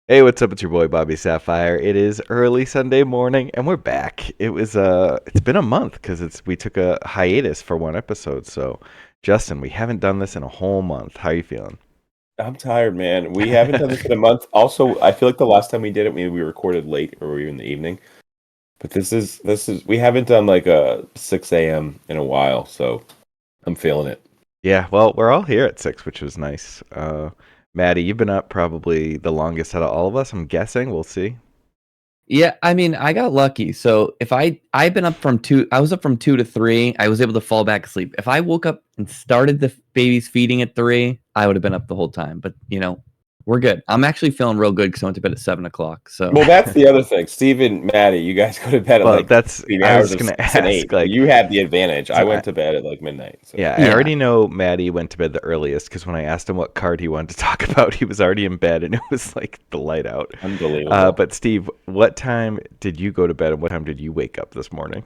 Hey, what's up? It's your boy Bobby Sapphire. It is early Sunday morning, and we're back. It's been a month because we took a hiatus for one episode. So, Justin, we haven't done this in a whole month. How you feeling? I'm tired, man. We haven't done this in a month. Also, I feel like the last time we did it, we recorded late or we were in the evening. But this is we haven't done like a 6 a.m. in a while, so I'm feeling it. Yeah, well, we're all here at 6, which was nice. Maddie, you've been up probably the longest out of all of us. I'm guessing. We'll see. Yeah, I mean, I got lucky. So if I've been up from 2, I was up from 2 to 3. I was able to fall back asleep. If I woke up and started the babies feeding at 3, I would have been up the whole time. But we're good. I'm actually feeling real good because I went to bed at 7 o'clock. So Well, that's the other thing. Steven, Maddie, you guys go to bed at Well, like that's 3 I hours was of gonna 6 and 8. ask. So Like, you had the advantage. I so went to bed at like midnight. So yeah, I Yeah. already know Maddie went to bed the earliest because when I asked him what card he wanted to talk about, he was already in bed and it was like the light out. unbelievable. But Steve, what time did you go to bed and what time did you wake up this morning?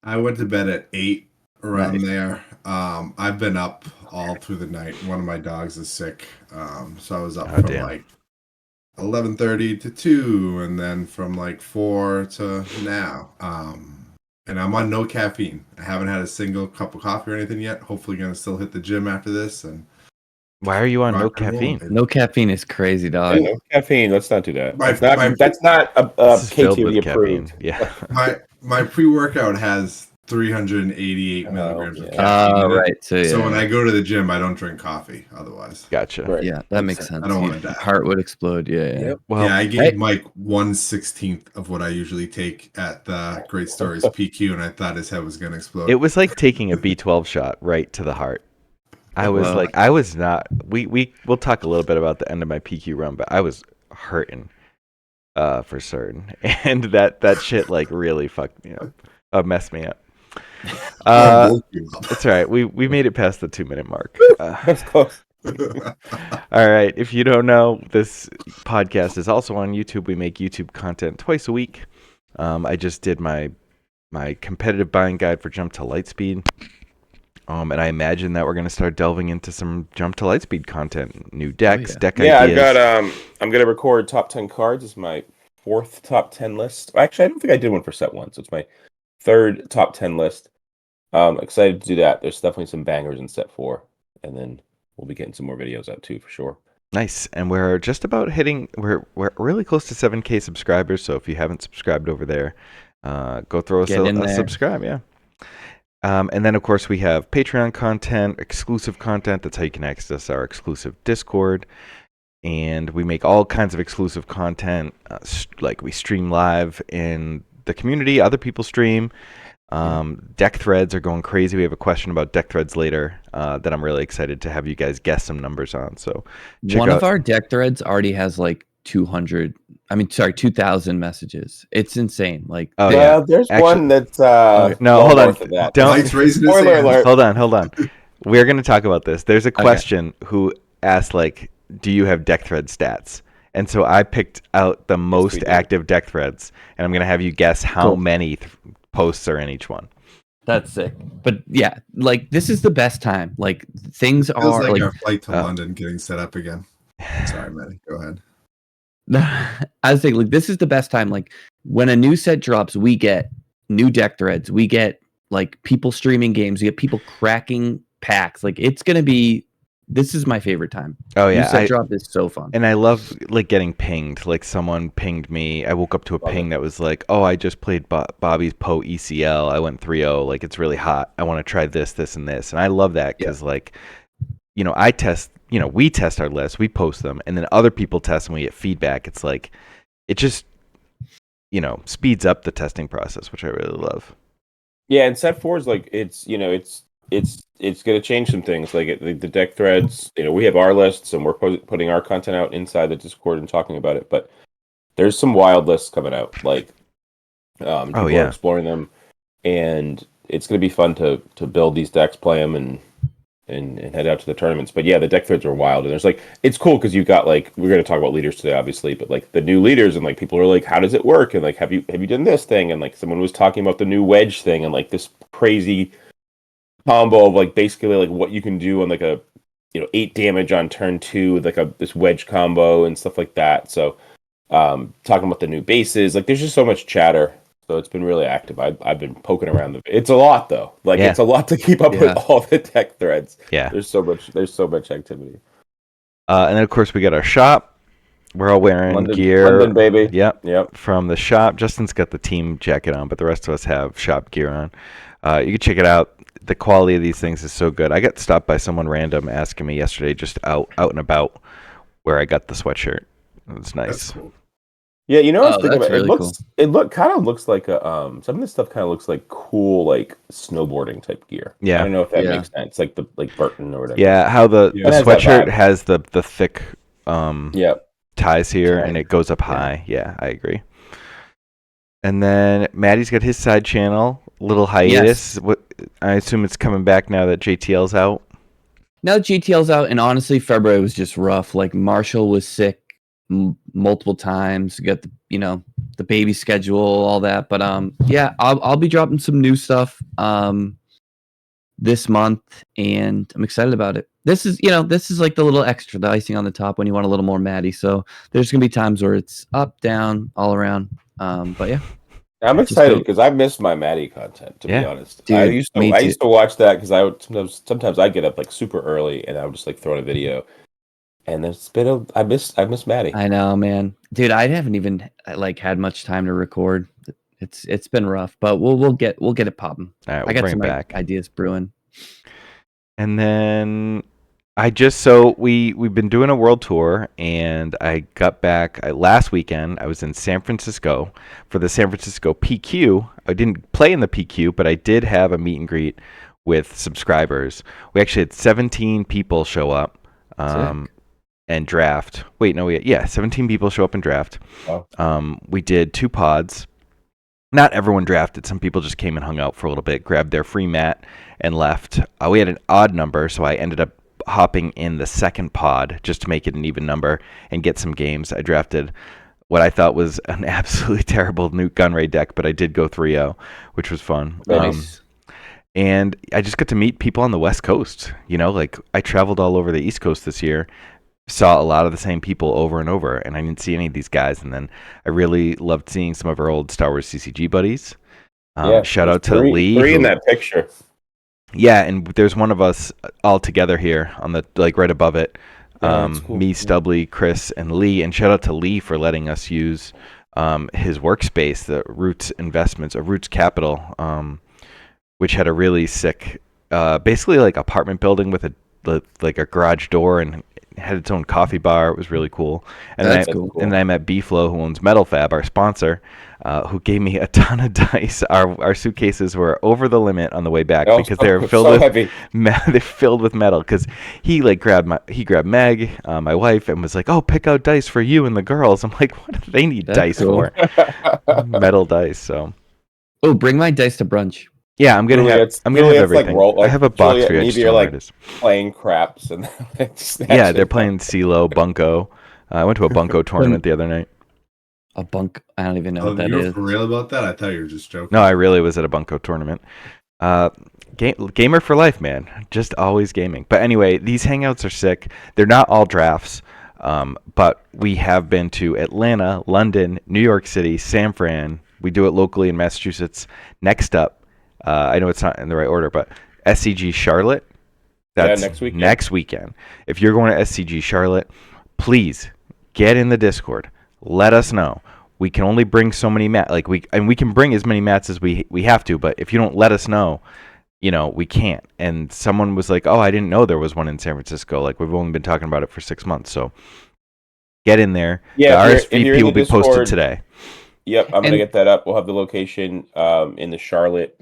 I went to bed at 8 around Nice. there. I've been up all through the night. One of my dogs is sick, so I was up Oh, from damn. like 11:30 to 2, and then from like 4 to now. And I'm on no caffeine. I haven't had a single cup of coffee or anything yet. Hopefully, gonna still hit the gym after this and Why are you on no rock and roll, caffeine? baby. no caffeine is crazy, Yeah, dog. no caffeine. Let's not do that. My- That's not This is filled KTOD with approved. caffeine. Yeah. My pre-workout has 388 Oh, milligrams of yeah. caffeine in it. Right. So yeah, So when I go to the gym, I don't drink coffee otherwise. Gotcha. Right. yeah, that makes sense. I don't wanna Your die. heart would explode. Yeah. Yep. Well, Yeah, I gave hey. Mike 1/16 of what I usually take at the Great Stories PQ, and I thought his head was gonna explode. it was like taking a B12 shot right to the heart. I was Wow. like, I was not. We'll talk a little bit about the end of my PQ run, but I was hurting, for certain, and that shit like really fucked me up, messed me up. I woke you up. It's all right. We made it past the 2 minute mark. That's close. All right. If you don't know, this podcast is also on YouTube. We make YouTube content twice a week. I just did my competitive buying guide for Jump to Lightspeed. And I imagine that we're going to start delving into some Jump to Lightspeed content, new decks, yeah. deck Yeah, ideas. I've got I'm gonna record top 10 cards. It's my fourth top 10 list. Actually, I don't think I did one for set one, so it's my third top 10 list. Excited to do that. There's definitely some bangers in set four, and then we'll be getting some more videos out too for sure. Nice. And we're just about hitting. We're really close to 7K subscribers. So if you haven't subscribed over there, go throw us Get in a there. subscribe. Yeah. And then, of course, we have Patreon content, exclusive content. That's how you can access our exclusive Discord. And we make all kinds of exclusive content. Like we stream live in the community, other people stream. Deck threads are going crazy. We have a question about deck threads later that I'm really excited to have you guys guess some numbers on. So check One out. of our deck threads already has like 2,000 messages. It's insane. Like, Oh, Well, yeah. there's Actually- one that's no, well hold on. north of that. Don't- Mike's raising his Spoiler hand. alert. Hold on. We're going to talk about this. There's a question who asked, like, do you have deck thread stats? And so I picked out the most we do. active deck threads, and I'm going to have you guess how Cool. many posts are in each one. that's sick. But yeah, like this is the best time. Like things Feels are like like our flight to uh, London getting set up again. Sorry, Maddie. Go ahead. I was thinking like this is the best time. Like when a new set drops, we get new deck threads. We get like people streaming games. We get people cracking packs. Like it's gonna be. This is my favorite time. Oh, New yeah. set drop is so fun. And I love, like, getting pinged. Like, someone pinged me. I woke up to a Love ping it. that was like, oh, I just played Bobby's Poe ECL. I went 3-0. Like, it's really hot. I want to try this, this, and this. And I love that because, like, I test, we test our lists. We post them. And then other people test and we get feedback. It's like, it just, speeds up the testing process, which I really love. Yeah, and set four is like it's going to change some things. Like the deck threads, we have our lists and we're putting our content out inside the Discord and talking about it. But there's some wild lists coming out. Like people are yeah. exploring them, and it's going to be fun to build these decks, play them, and head out to the tournaments. But yeah, the deck threads are wild, and there's like it's cool because you've got like we're going to talk about leaders today, obviously, but like the new leaders and like people are like, how does it work? And like, have you done this thing? And like someone was talking about the new wedge thing and like this crazy combo of like basically like what you can do on like a 8 damage on turn 2 with like this wedge combo and stuff like that. So talking about the new bases. Like, there's just so much chatter. So it's been really active. I've been poking around it's a lot though. Like Yeah. it's a lot to keep up with all the tech threads. Yeah. There's so much activity. And then of course we got our shop. We're all wearing gear. London, baby. Yep. From the shop. Justin's got the team jacket on, but the rest of us have shop gear on. You can check it out. The quality of these things is so good. I got stopped by someone random asking me yesterday, just out and about, where I got the sweatshirt. It was nice. Cool. Yeah, you know, I was thinking that's about, really cool. it kind of looks like a some of this stuff kind of looks like cool like snowboarding type gear. Yeah. I don't know if that makes sense, like Burton or whatever. Yeah, how the sweatshirt has the thick ties here and it goes up high. Yeah, I agree. And then Maddie's got his side channel, little hiatus. Yes. I assume it's coming back now that JTL's out. Now GTL's out, and honestly, February was just rough. Like Marshall was sick multiple times. You got the baby schedule, all that. But yeah, I'll be dropping some new stuff this month, and I'm excited about it. This is like the little extra, the icing on the top when you want a little more Maddie. So there's gonna be times where it's up, down, all around. But yeah, I'm excited because I miss my Maddie content. To be honest, dude, I used to watch that because I would sometimes I get up like super early and I would just like throw in a video. And it's been I miss Maddie. I know, man, dude. I haven't even like had much time to record. It's been rough, but we'll get it popping. All right, I got bring some back ideas brewing. And then we've been doing a world tour, and I got back last weekend. I was in San Francisco for the San Francisco PQ. I didn't play in the PQ, but I did have a meet and greet with subscribers. We actually had 17 people show up. And draft. 17 people show up and draft. Oh. We did 2 pods. Not everyone drafted. Some people just came and hung out for a little bit, grabbed their free mat, and left. We had an odd number, so I ended up hopping in the second pod just to make it an even number and get some games. I drafted what I thought was an absolutely terrible new Gunray deck, but I did go 3-0, which was fun. Nice. And I just got to meet people on the West Coast. Like I traveled all over the East Coast this year. Saw a lot of the same people over and over, and I didn't see any of these guys. And then I really loved seeing some of our old Star Wars CCG buddies. Shout out to Lee. 3 in that picture. Yeah, and there's one of us all together here on the right above it. Cool. Me, Stubbly, Chris, and Lee. And shout out to Lee for letting us use his workspace, the Roots Investments, or Roots Capital, which had a really sick, basically like apartment building with like a garage door and had its own coffee bar. It was really cool. And That's then cool. And then I met B-Flow, who owns Metal Fab, our sponsor, who gave me a ton of dice. Our suitcases were over the limit on the way back because they were filled they're filled with metal. Because he grabbed Meg, my wife, and was like, "Oh, pick out dice for you and the girls." I'm like, "What do they need dice for?" Metal dice. So. Oh, bring my dice to brunch. Yeah, I'm gonna have everything. I have a box for you. Maybe you're like playing craps and they're playing CeeLo, Bunko. I went to a Bunko tournament the other night. A bunk? I don't even know what that you is. were for real about that? I thought you were just joking. No, I really was at a Bunko tournament. Gamer for life, man. Just always gaming. But anyway, these hangouts are sick. They're not all drafts, but we have been to Atlanta, London, New York City, San Fran. We do it locally in Massachusetts. Next up, I know it's not in the right order, but SCG Charlotte. That's next weekend. If you're going to SCG Charlotte, please get in the Discord. Let us know. We can only bring so many mats. We can bring as many mats as we have to. But if you don't let us know, we can't. And someone was like, "Oh, I didn't know there was one in San Francisco." Like we've only been talking about it for 6 months. So get in there. Yeah, the RSVP will be posted today. Yep, I'm gonna get that up. We'll have the location in the Charlotte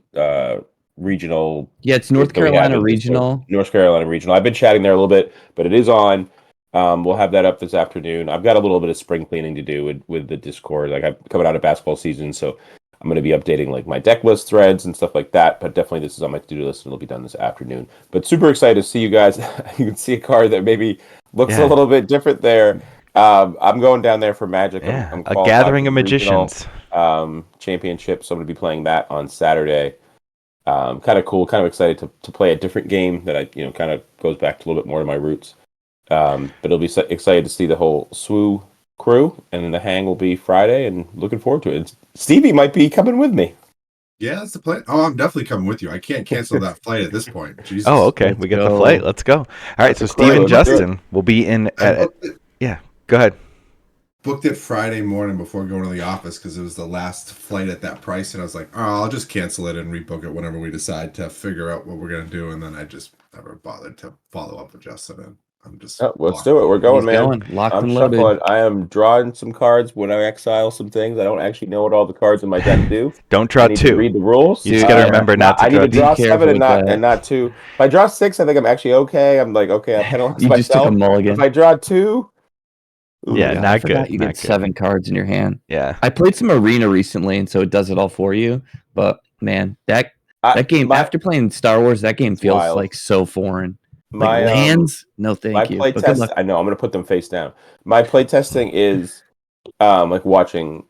regional. Yeah, it's North Carolina regional. North Carolina regional. I've been chatting there a little bit, but it is on. We'll have that up this afternoon. I've got a little bit of spring cleaning to do with the Discord. Like I'm coming out of basketball season, so I'm going to be updating like my deck list threads and stuff like that. But definitely this is on my to-do list, and it'll be done this afternoon. But super excited to see you guys. You can see a card that maybe looks a little bit different there. I'm going down there for Magic. Yeah, I'm a gathering of magicians. Championship, so I'm going to be playing that on Saturday. Kind of cool, kind of excited to play a different game that I kind of goes back to a little bit more to my roots. But it'll be excited to see the whole SWU crew, and then the hang will be Friday, and looking forward to it. Stevie might be coming with me. Yeah, that's the plan. Oh, I'm definitely coming with you. I can't cancel that flight at this point. Jesus. Oh, okay. We got the flight. Let's go. All right. So Steve and Justin will be in. Yeah. Go ahead. Booked it Friday morning before going to the office because it was the last flight at that price, and I was like, oh, I'll just cancel it and rebook it whenever we decide to figure out what we're gonna do. And then I just never bothered to follow up with Justin. And I'm just let's do it. We're going, man. Locked I'm and loaded. shuffling. I am drawing some cards when I exile some things. I don't actually know what all the cards in my deck do. Don't draw I need to two. read the rules. You just got to remember not to I need to draw Be 7 and careful with not 2. If I draw 6, I think I'm actually okay. I'm like, okay, I penalize You myself. just took a mulligan. If I draw 2, Yeah, God, not I forgot good. You not get good. 7 cards in your hand. Yeah. I played some arena recently, and so it does it all for you. But man, that game after playing Star Wars, that game feels wild. like so foreign. My Like lands, no thank my you. play But good test. luck. I know I'm going to put them face down. My play testing is like watching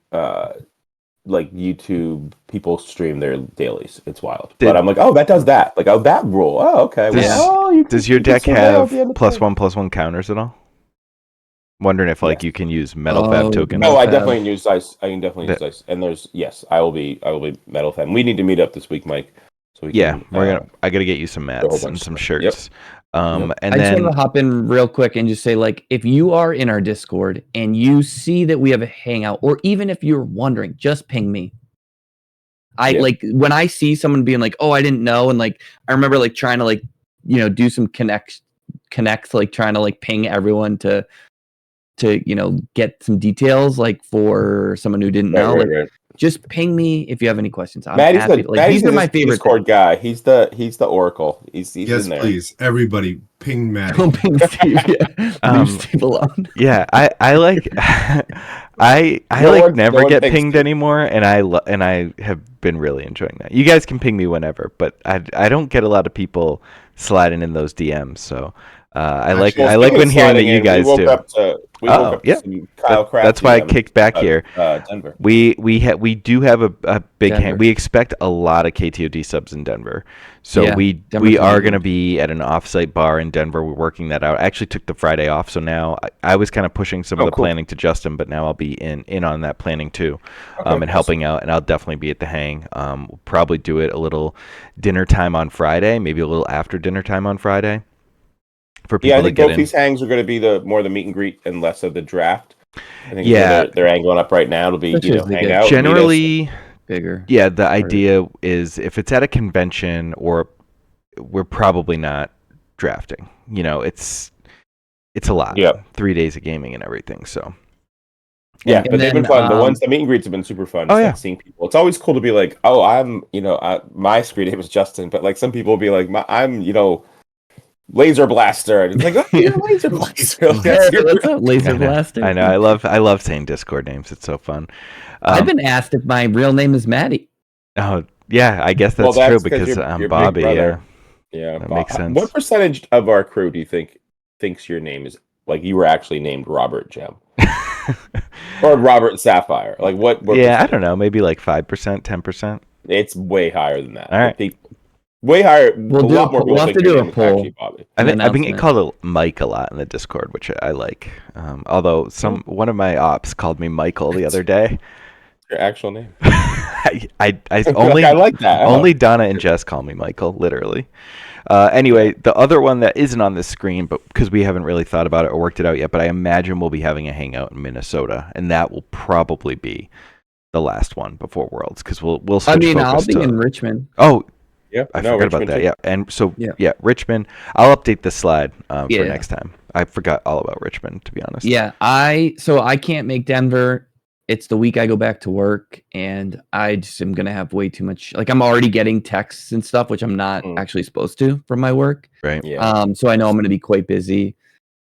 like YouTube people stream their dailies. It's wild. But I'm like, oh, that does that. Like, oh, that rule. Oh, okay. Does your deck have +1/+1 counters at all? Wondering if like you can use metal fab tokens. Oh, I definitely can use dice. I can definitely use dice. And I will be metal fab. We need to meet up this week, Mike. So we can, I gotta get you some mats and some shirts. Yep. And I just want to hop in real quick and just say, like, if you are in our Discord and you see that we have a hangout, or even if you're wondering, just ping me. Like when I see someone being like, "Oh, I didn't know," and like I remember like trying to like do some connects, like trying to like ping everyone to get some details like for someone who didn't know. Right. Just ping me if you have any questions. I'm Maddie's happy. Maddie's these are my favorite Discord guy. He's the Oracle. He's yes, in there. please, everybody, ping Maddie. Don't ping Steve. Leave Steve alone. Yeah, I like I never get pinged anymore, and I have been really enjoying that. You guys can ping me whenever, but I don't get a lot of people sliding in those DMs, so I like when hearing that you guys do. We woke up to some Kyle Craft. That's why I kicked back here. Denver. We do have a big Denver. we expect a lot of KTOD subs in Denver. So Yeah, we Denver's are going to be at an offsite bar in Denver. We're working that out. I actually took the Friday off, so now I was kind of pushing some of the planning to Justin, but now I'll be in on that planning too, and helping out. And I'll definitely be at the hang. We'll probably do it a little dinner time on Friday, maybe a little after dinner time on Friday. For people I think both these hangs are going to be more the meet and greet and less of the draft. I think they're angling up right now. It'll be hang out. Generally bigger. Yeah, the idea is if it's at a convention, or we're probably not drafting. It's a lot. Yeah. 3 days of gaming and everything. So yeah, but they've been fun. The meet and greets have been super fun. Seeing people. It's always cool to be like, oh, I'm my screen name is Justin, but like some people will be like, I'm Laser Blaster, and it's like, oh, you're Laser Blaster. Laser Blaster. I know. I love saying Discord names. It's so fun. I've been asked if my real name is Maddie. Oh yeah, I guess that's true because I'm Bobby. Yeah, that makes sense. What percentage of our crew do you think thinks your name is like you were actually named Robert Gem or Robert Sapphire? Like what? Yeah, I don't know. Maybe like 5%, 10%. It's way higher than that. All right. Way higher. We'll have to do a poll. I've been getting called Mike a lot in the Discord, which I like. Although one of my ops called me Michael the other day. Your actual name? I only I like that. Only Donna and Jess call me Michael, literally. Anyway, the other one that isn't on this screen, but because we haven't really thought about it or worked it out yet, but I imagine we'll be having a hangout in Minnesota, and that will probably be the last one before Worlds because we'll switch focus I'll be in Richmond. Oh. Yeah, I forgot about that. Yeah, and so Richmond. I'll update the slide for next time. I forgot all about Richmond, to be honest. Yeah, I can't make Denver. It's the week I go back to work, and I just am gonna have way too much. Like I'm already getting texts and stuff, which I'm not actually supposed to from my work. Right. Yeah. So I know I'm gonna be quite busy.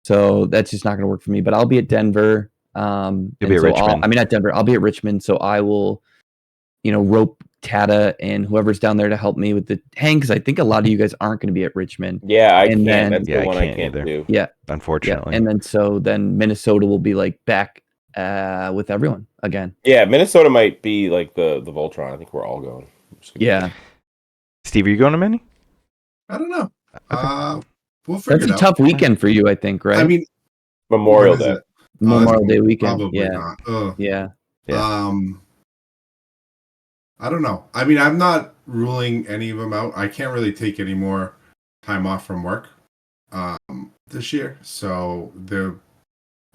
So that's just not gonna work for me. But I'll be at Denver. You'll be at Richmond. Not Denver. I'll be at Richmond. So I will, rope Tata and whoever's down there to help me with the hang, because I think a lot of you guys aren't going to be at Richmond. Yeah, I can't. That's the one I can't either. do. Yeah, unfortunately. Yeah. And then Minnesota will be like back with everyone again. Yeah, Minnesota might be like the Voltron. I think we're all going. Yeah. Steve, are you going to Minnie? I don't know. Okay. We'll figure it out. That's a tough weekend for you, I think, right? I mean, Memorial Day. Memorial Day weekend. Probably Yeah. not. Ugh. Yeah. Yeah. I don't know. I mean, I'm not ruling any of them out. I can't really take any more time off from work this year. So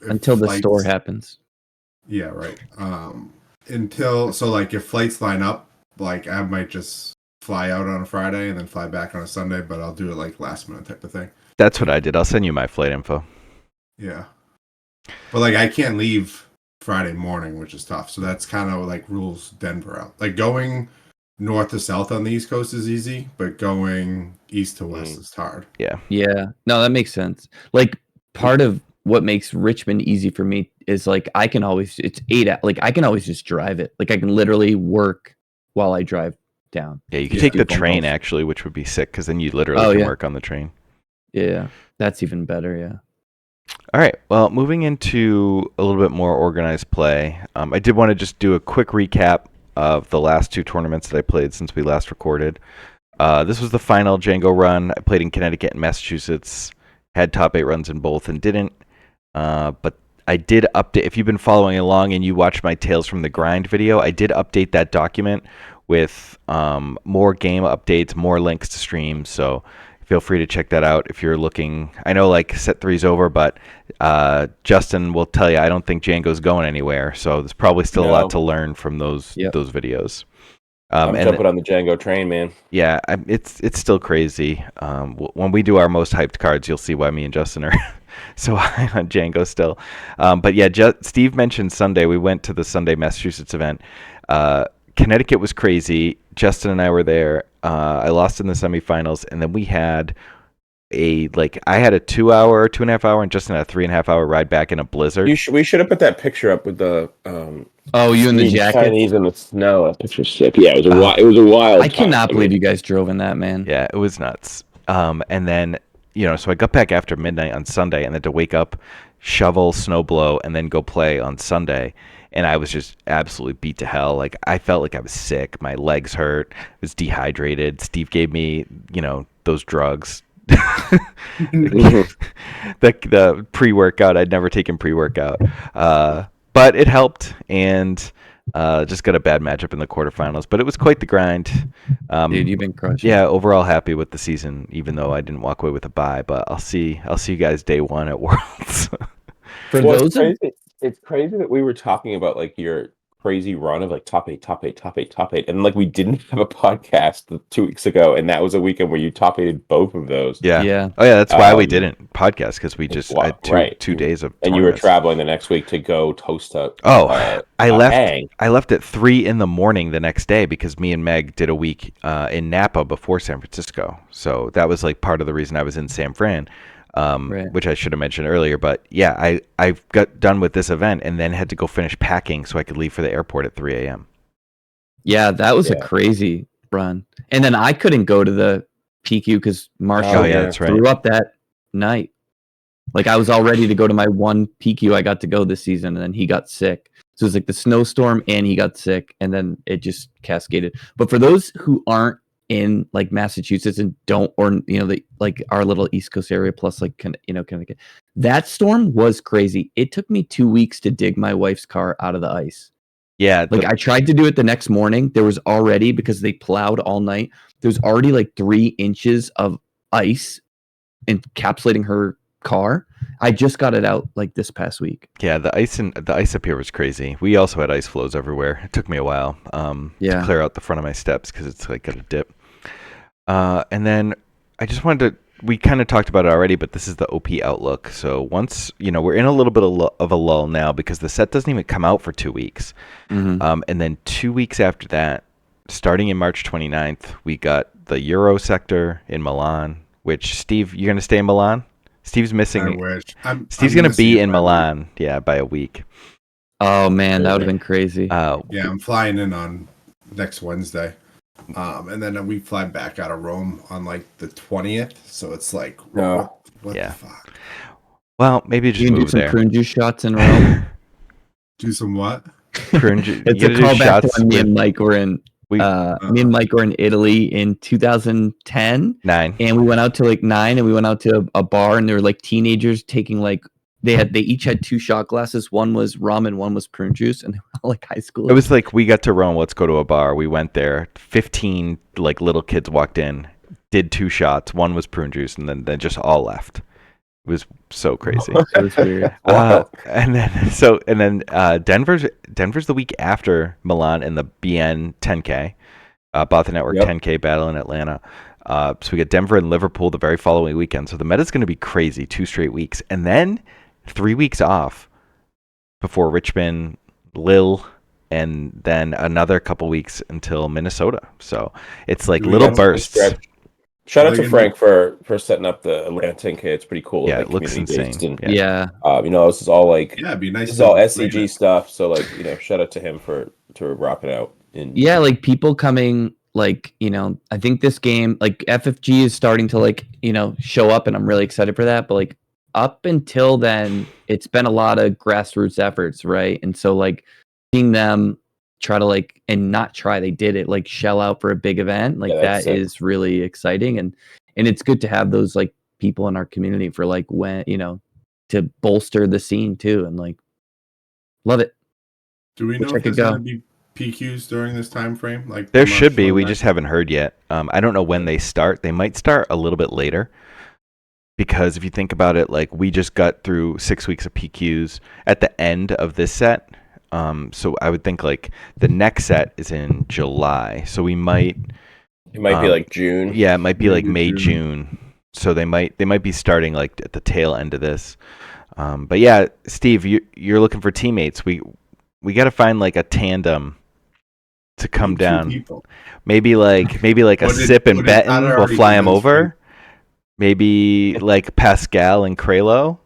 Until the store happens. Yeah, right. If flights line up, like I might just fly out on a Friday and then fly back on a Sunday, but I'll do it like last minute type of thing. That's what I did. I'll send you my flight info. Yeah. But like I can't leave Friday morning, which is tough. So that's kind of like rules Denver out. Like going north to south on the East Coast is easy, but going east to west is hard. Yeah. Yeah. No, that makes sense. Like part of what makes Richmond easy for me is like I can always I can always just drive it. Like I can literally work while I drive down. Yeah, you can take the train actually, which would be sick because then you literally can work on the train. Yeah, that's even better. Yeah. All right. Well, moving into a little bit more organized play, I did want to just do a quick recap of the last two tournaments that I played since we last recorded. This was the final Django run. I played in Connecticut and Massachusetts. Had top 8 runs in both and didn't. But I did update. If you've been following along and you watched my Tales from the Grind video, I did update that document with more game updates, more links to streams. So feel free to check that out if you're looking. I know like set 3's over, but Justin will tell you I don't think Django's going anywhere. So there's probably still a lot to learn from those videos. I'm jumping on the Django train, man. Yeah, it's still crazy. When we do our most hyped cards, you'll see why me and Justin are so high on Django still. But yeah, Steve mentioned Sunday. We went to the Sunday Massachusetts event. Connecticut was crazy. Justin and I were there. I lost in the semifinals, and then we had I had a 2.5 hour, and Justin had a 3.5 hour ride back in a blizzard. We should have put that picture up with the you in the jacket, Chinese in the snow. That picture's sick. Yeah, it was a wild. I cannot believe you guys drove in that, man. Yeah, it was nuts. And then so I got back after midnight on Sunday, and then to wake up, shovel, snow blow, and then go play on Sunday. And I was just absolutely beat to hell. Like I felt like I was sick. My legs hurt. I was dehydrated. Steve gave me, those drugs. the pre-workout. I'd never taken pre-workout. But it helped, and just got a bad matchup in the quarterfinals. But it was quite the grind. Dude, you've been crushing. Yeah, overall happy with the season, even though I didn't walk away with a bye. But I'll see you guys day one at Worlds. It's crazy that we were talking about like your crazy run of like top 8, and like we didn't have a podcast 2 weeks ago, and that was a weekend where you top 8'd both of those. Yeah. Oh yeah, that's why we didn't podcast, because we just had two days of and you were traveling the next week to go toast up. I left at 3 a.m. the next day because me and Meg did a week in Napa before San Francisco, so that was like part of the reason I was in San Fran. Which I should have mentioned earlier, but yeah, I got done with this event and then had to go finish packing so I could leave for the airport at 3 a.m. Yeah, that was a crazy run. And then I couldn't go to the PQ because Marshall threw up that night. Like I was all ready to go to my one PQ I got to go this season, and then he got sick. So it was like the snowstorm and he got sick, and then it just cascaded. But for those who aren't in like Massachusetts and like our little East Coast area plus like Connecticut, that storm was crazy. It took me 2 weeks to dig my wife's car out of the ice. Yeah, I tried to do it the next morning. There was already, because they plowed all night, there's already like 3 inches of ice encapsulating her car. I just got it out like this past week. Yeah, the ice up here was crazy. We also had ice flows everywhere. It took me a while to clear out the front of my steps because it's like got a dip. And then I just wanted to, we kind of talked about it already, but this is the OP outlook. So once, we're in a little bit of a lull now because the set doesn't even come out for 2 weeks. Mm-hmm. And then 2 weeks after that, starting in March 29th, we got the Euro sector in Milan, which, Steve, you're going to stay in Milan? Steve's missing. I wish. Steve's going to be in Milan, by a week. Oh, man, that would have been crazy. Yeah, I'm flying in on next Wednesday. And then we fly back out of Rome on like the 20th. So it's like, what the fuck? Well, maybe just move there. Do some prune juice shots in Rome. Do some what? Prune juice. It's a callback to when me and Mike were in. Me and Mike were in Italy in 2010. 9. And we went out to like 9, and we went out to a bar, and there were like teenagers taking like they each had 2 shot glasses. One was rum and one was prune juice, and they were all like high school. It was like, we got to Rome, let's go to a bar. We went there. 15 like little kids walked in, did 2 shots. One was prune juice, and then just all left. It was so crazy. It was weird. And then Denver's the week after Milan in the BN 10K, Bot the Network 10K battle in Atlanta. So we get Denver and Liverpool the very following weekend. So the meta's going to be crazy, 2 straight weeks, and then 3 weeks off before Richmond, Lille, and then another couple weeks until Minnesota. So it's like little bursts. Shout out to Frank for setting up the Atlanta 10K. It's pretty cool. Yeah, it looks insane. And, Yeah. This is all like it'd be nice. This is all SCG stuff. So like, shout out to him to rock it out. Yeah, like people coming, like, I think this game, like FFG is starting to like, show up, and I'm really excited for that. But like up until then, it's been a lot of grassroots efforts, right? And so like seeing them try to like, and not try, they did it, like shell out for a big event, like that is really exciting, and it's good to have those like people in our community for like when to bolster the scene too, and like love it. Do we know if there's going to be PQs during this time frame? Like there should be. We just haven't heard yet. I don't know when they start. They might start a little bit later, because if you think about it, like we just got through 6 weeks of PQs at the end of this set. So I would think like the next set is in July. So we might. It might be like June. Yeah, it might be like May, June. So they might be starting like at the tail end of this. But yeah, Steve, you're looking for teammates. We got to find like a tandem to come down. People. Maybe like a Sip and Benton will fly him over. Maybe like Pascal and Kralo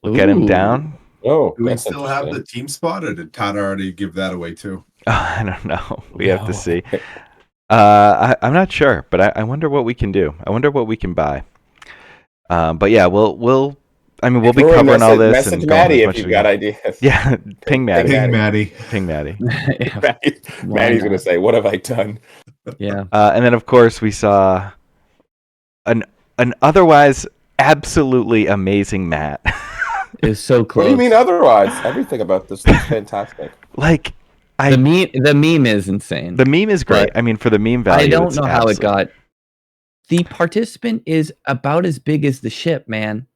will get him down. Oh, do we still have the team spot, or did Todd already give that away too? I don't know. We have to see. I'm not sure, but I wonder what we can do. I wonder what we can buy. But yeah, we'll be covering all this. Message Maddie if you've got ideas. Yeah, ping Maddie. Ping Maddie. Maddie's gonna say, "What have I done?" Yeah. And then of course we saw an otherwise absolutely amazing Matt. It was so close. What do you mean otherwise? Everything about this looks fantastic. Like the meme is insane. The meme is great. I mean, for the meme value, I don't know how it got. The participant is about as big as the ship, man.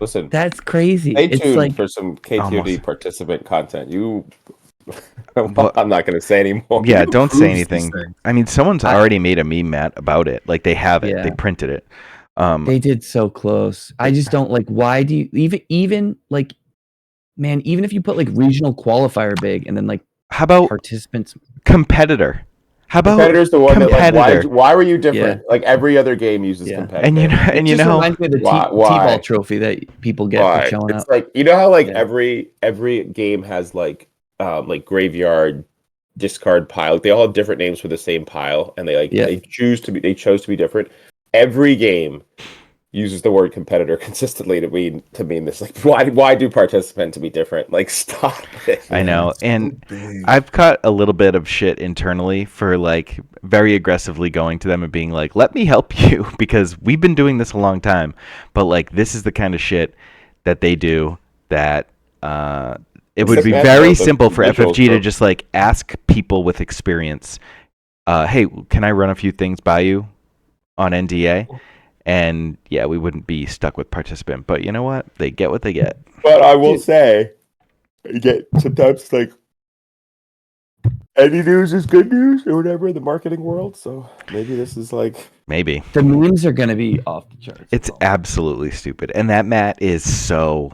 Listen, that's crazy. Stay tuned for some KTOD participant content. I'm not going to say anymore. Yeah, don't say anything. I mean, someone's already made a meme, Matt, about it. Like they have it. Yeah. They printed it. They did so close. I just don't like. Why do you even like? Man, even if you put like regional qualifier big, and then like, how about participants? Competitor. How about competitor's the one that like, why were you different? Yeah. Like every other game uses competitor. And you know, reminds me of the T-ball trophy that people get for showing up. It's like, you know how like every game has like graveyard, discard pile. Like, they all have different names for the same pile, and they chose to be different. Every game uses the word competitor consistently to mean this. Like, why do participant to be different? Like, stop it. I know, and I've caught a little bit of shit internally for like very aggressively going to them and being like, "Let me help you," because we've been doing this a long time. But like, this is the kind of shit that they do that it would be very simple for FFG to just like ask people with experience, "Hey, can I run a few things by you on NDA?" And yeah, we wouldn't be stuck with participant. But you know what? They get what they get. But I will say, you get sometimes like any news is good news or whatever in the marketing world. So maybe this is like maybe the memes are gonna be off the charts. It's absolutely stupid, and that Matt is so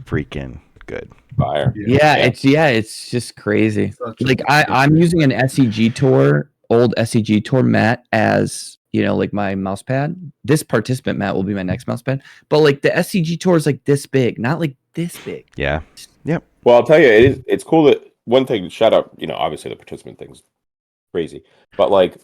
freaking good. Fire. Yeah, it's just crazy. Like I'm using an SEG Tour, old SEG Tour Matt as, like my mouse pad. This participant Matt will be my next mouse pad. But like the SCG Tour is like this big, not like this big. Yeah. Yep. Well, I'll tell you, it's cool that one thing, shout out, obviously the participant thing's crazy, but like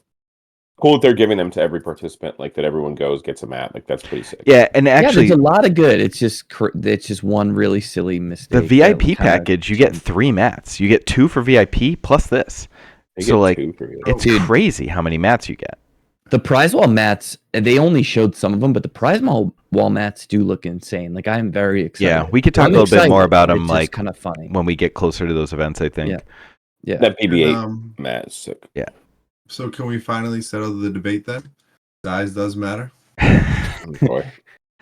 cool that they're giving them to every participant, like that everyone gets a mat. Like that's pretty sick. Yeah, and actually there's a lot of good. It's just one really silly mistake. The VIP package, you get 3 mats. You get 2 for VIP plus this. So like it's crazy how many mats you get. The prize wall mats, they only showed some of them, but the prize wall mats do look insane. Like, I'm very excited. Yeah, we could talk I'm a little bit more excited. about them It's like just kind of funny. when we get closer to those events, I think. Yeah. That BB-8 And, mat is sick. so can we finally settle the debate then? Size does matter. Boy.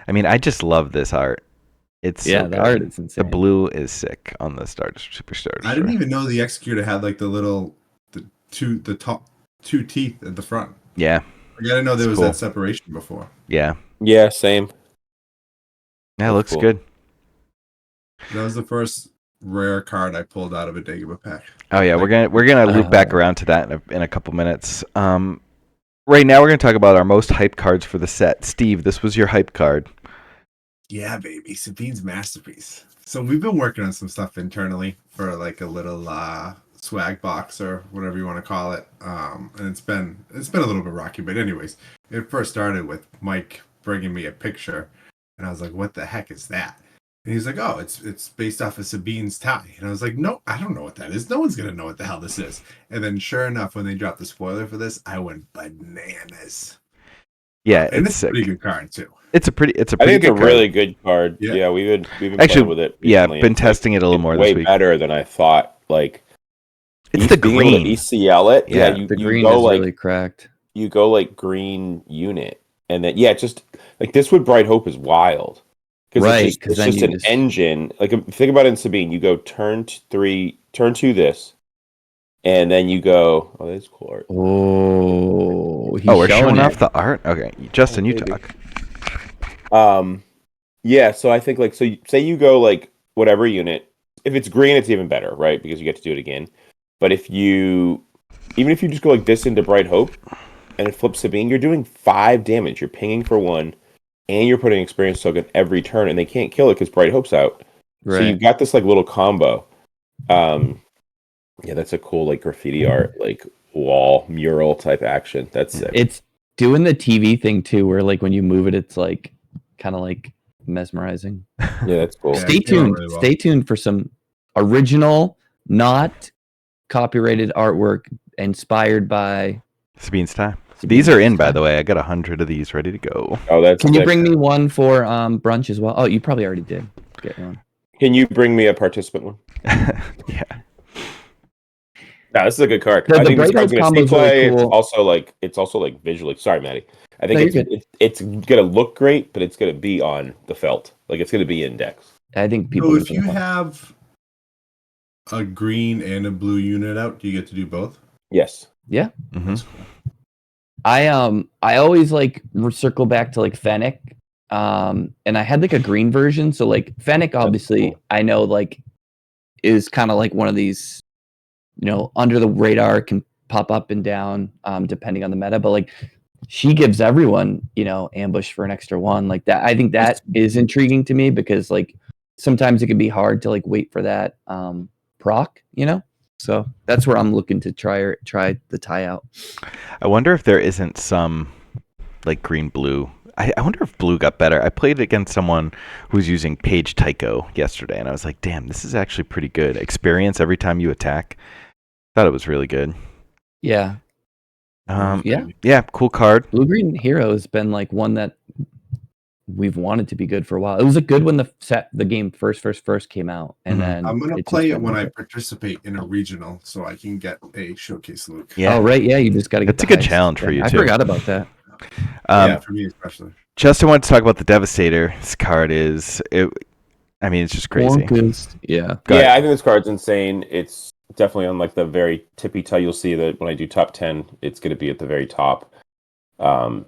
I mean, I just love this art. It's so the good. art is insane. The blue is sick on the Superstar. I didn't even know the Executor had like the top two teeth at the front. Yeah. Like, I didn't know there was cool. that separation before. Yeah. Yeah, same. Yeah, it looks cool. good. That was the first rare card I pulled out of a Dagobah pack. Oh yeah, we're gonna loop back around to that in a couple minutes. Right now we're gonna talk about our most hyped cards for the set. Steve, this was your hype card. Yeah, baby, Sabine's masterpiece. So we've been working on some stuff internally for like a little swag box or whatever you want to call it. And it's been a little bit rocky, but anyways, it first started with Mike bringing me a picture, and I was like, "What the heck is that?" And he's like, "Oh, it's based off of Sabine's tie." And I was like, "No, I don't know what that is. No one's gonna know what the hell this is." And then, sure enough, when they dropped the spoiler for this, I went bananas. Yeah, and it's it's sick. a pretty good card too. It's a pretty I think good it's a card. really good card. Yeah. Yeah, we've been Actually, playing with it. yeah, recently. been It's testing it a little more way this week. better than I thought. Like It's the being able to green. ECL it. Yeah, you The you green go is like really cracked. you go like green unit, and then just like this with Bright Hope is wild. Right, It's 'cause just, then it's you just an just- engine. Like if you think about it in Sabine, you go turn 2 this, and then you go. Oh, that's cool art. Oh, he's We're showing it. off the art. Okay, Justin, you baby. talk. Yeah. So I think like say you go like whatever unit. If it's green, it's even better, right? Because you get to do it again. But even if you just go like this into Bright Hope, and it flips Sabine, you're doing 5 damage. You're pinging for 1, and you're putting experience token every turn, and they can't kill it because Bright Hope's out. Right. So you've got this like little combo. Yeah, that's a cool like graffiti art, like wall mural type action. That's sick. It's doing the TV thing too, where like when you move it, it's like kind of like mesmerizing. Yeah, that's cool. Yeah. Stay it came out tuned. really well. Stay tuned for some original, not copyrighted artwork inspired by. Sabine's time. These are in, by the way. I got 100 of these ready to go. Oh, that's Can you sick. bring me one for brunch as well? Oh, you probably already did get one. Can you bring me a participant one? Yeah. No, this is a good card. The I think this Bright card's Hope gonna see combo's really play. cool. It's also like visually. Sorry, Maddie. I think No, it's you're good. it's gonna look great, but it's gonna be on the felt. Like it's gonna be in decks. I think people. So are if you have a green and a blue unit out, do you get to do both? Yes. Yeah. hmm I always like circle back to like Fennec. And I had like a green version. So like Fennec, obviously, cool. I know like is kind of like one of these, under the radar, can pop up and down depending on the meta. But like she gives everyone, ambush for an extra 1 like that. I think that is intriguing to me because like sometimes it can be hard to like wait for that proc, So that's where I'm looking to try the tie out. I wonder if there isn't some like green blue. I wonder if blue got better. I played against someone who was using Page Tycho yesterday, and I was like, damn, this is actually pretty good. Experience every time you attack. Thought it was really good. Yeah. Yeah, cool card. Blue Green Hero has been like one that we've wanted to be good for a while. It was a good when the game first came out, and then I'm gonna it's play just it been when I good. participate in a regional, so I can get a showcase Luke. Yeah. Oh right, yeah, you just got to get. That's a the good heist. challenge for you, I too. forgot about that. Yeah, for me especially. Justin wanted to talk about the Devastator. This card it's just crazy. Bonkers. Yeah. Go ahead. Yeah, I think this card's insane. It's definitely on like the very tippy toe. You'll see that when I do top 10, it's going to be at the very top. I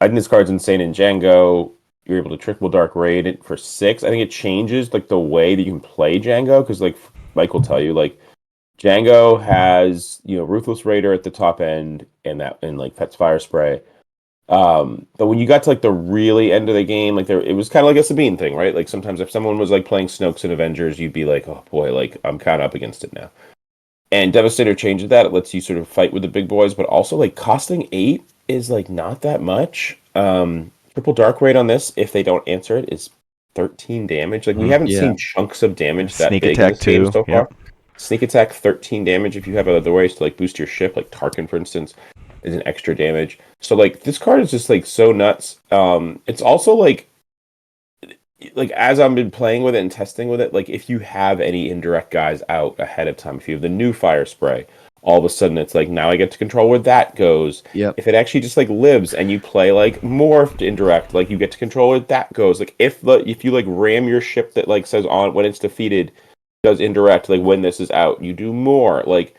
think this card's insane in Django. You're able to triple dark raid it for 6. I think it changes like the way that you can play Django because like Mike will tell you, like Django has Ruthless Raider at the top end and like Pet's Fire Spray. But when you got to like the really end of the game, like it was kind of like a Sabine thing, right? Like sometimes if someone was like playing Snokes and Avengers, you'd be like, oh boy, like I'm kind of up against it now. And Devastator changes that. It lets you sort of fight with the big boys, but also like costing 8 is like not that much. Triple Dark Raid on this, if they don't answer it, is 13 damage. Like we haven't seen chunks of damage that Sneak big attack in this game too, so far. yep. Sneak attack 13 damage if you have other ways to like boost your ship, like Tarkin for instance. is an extra damage. So like this card is just like so nuts. It's also like as I've been playing with it and testing with it, like if you have any indirect guys out ahead of time, if you have the new fire spray, all of a sudden it's like now I get to control where that goes. Yep. If it actually just like lives and you play like morphed indirect, like you get to control where that goes. Like if you like ram your ship that like says on when it's defeated does indirect, like when this is out, you do more. Like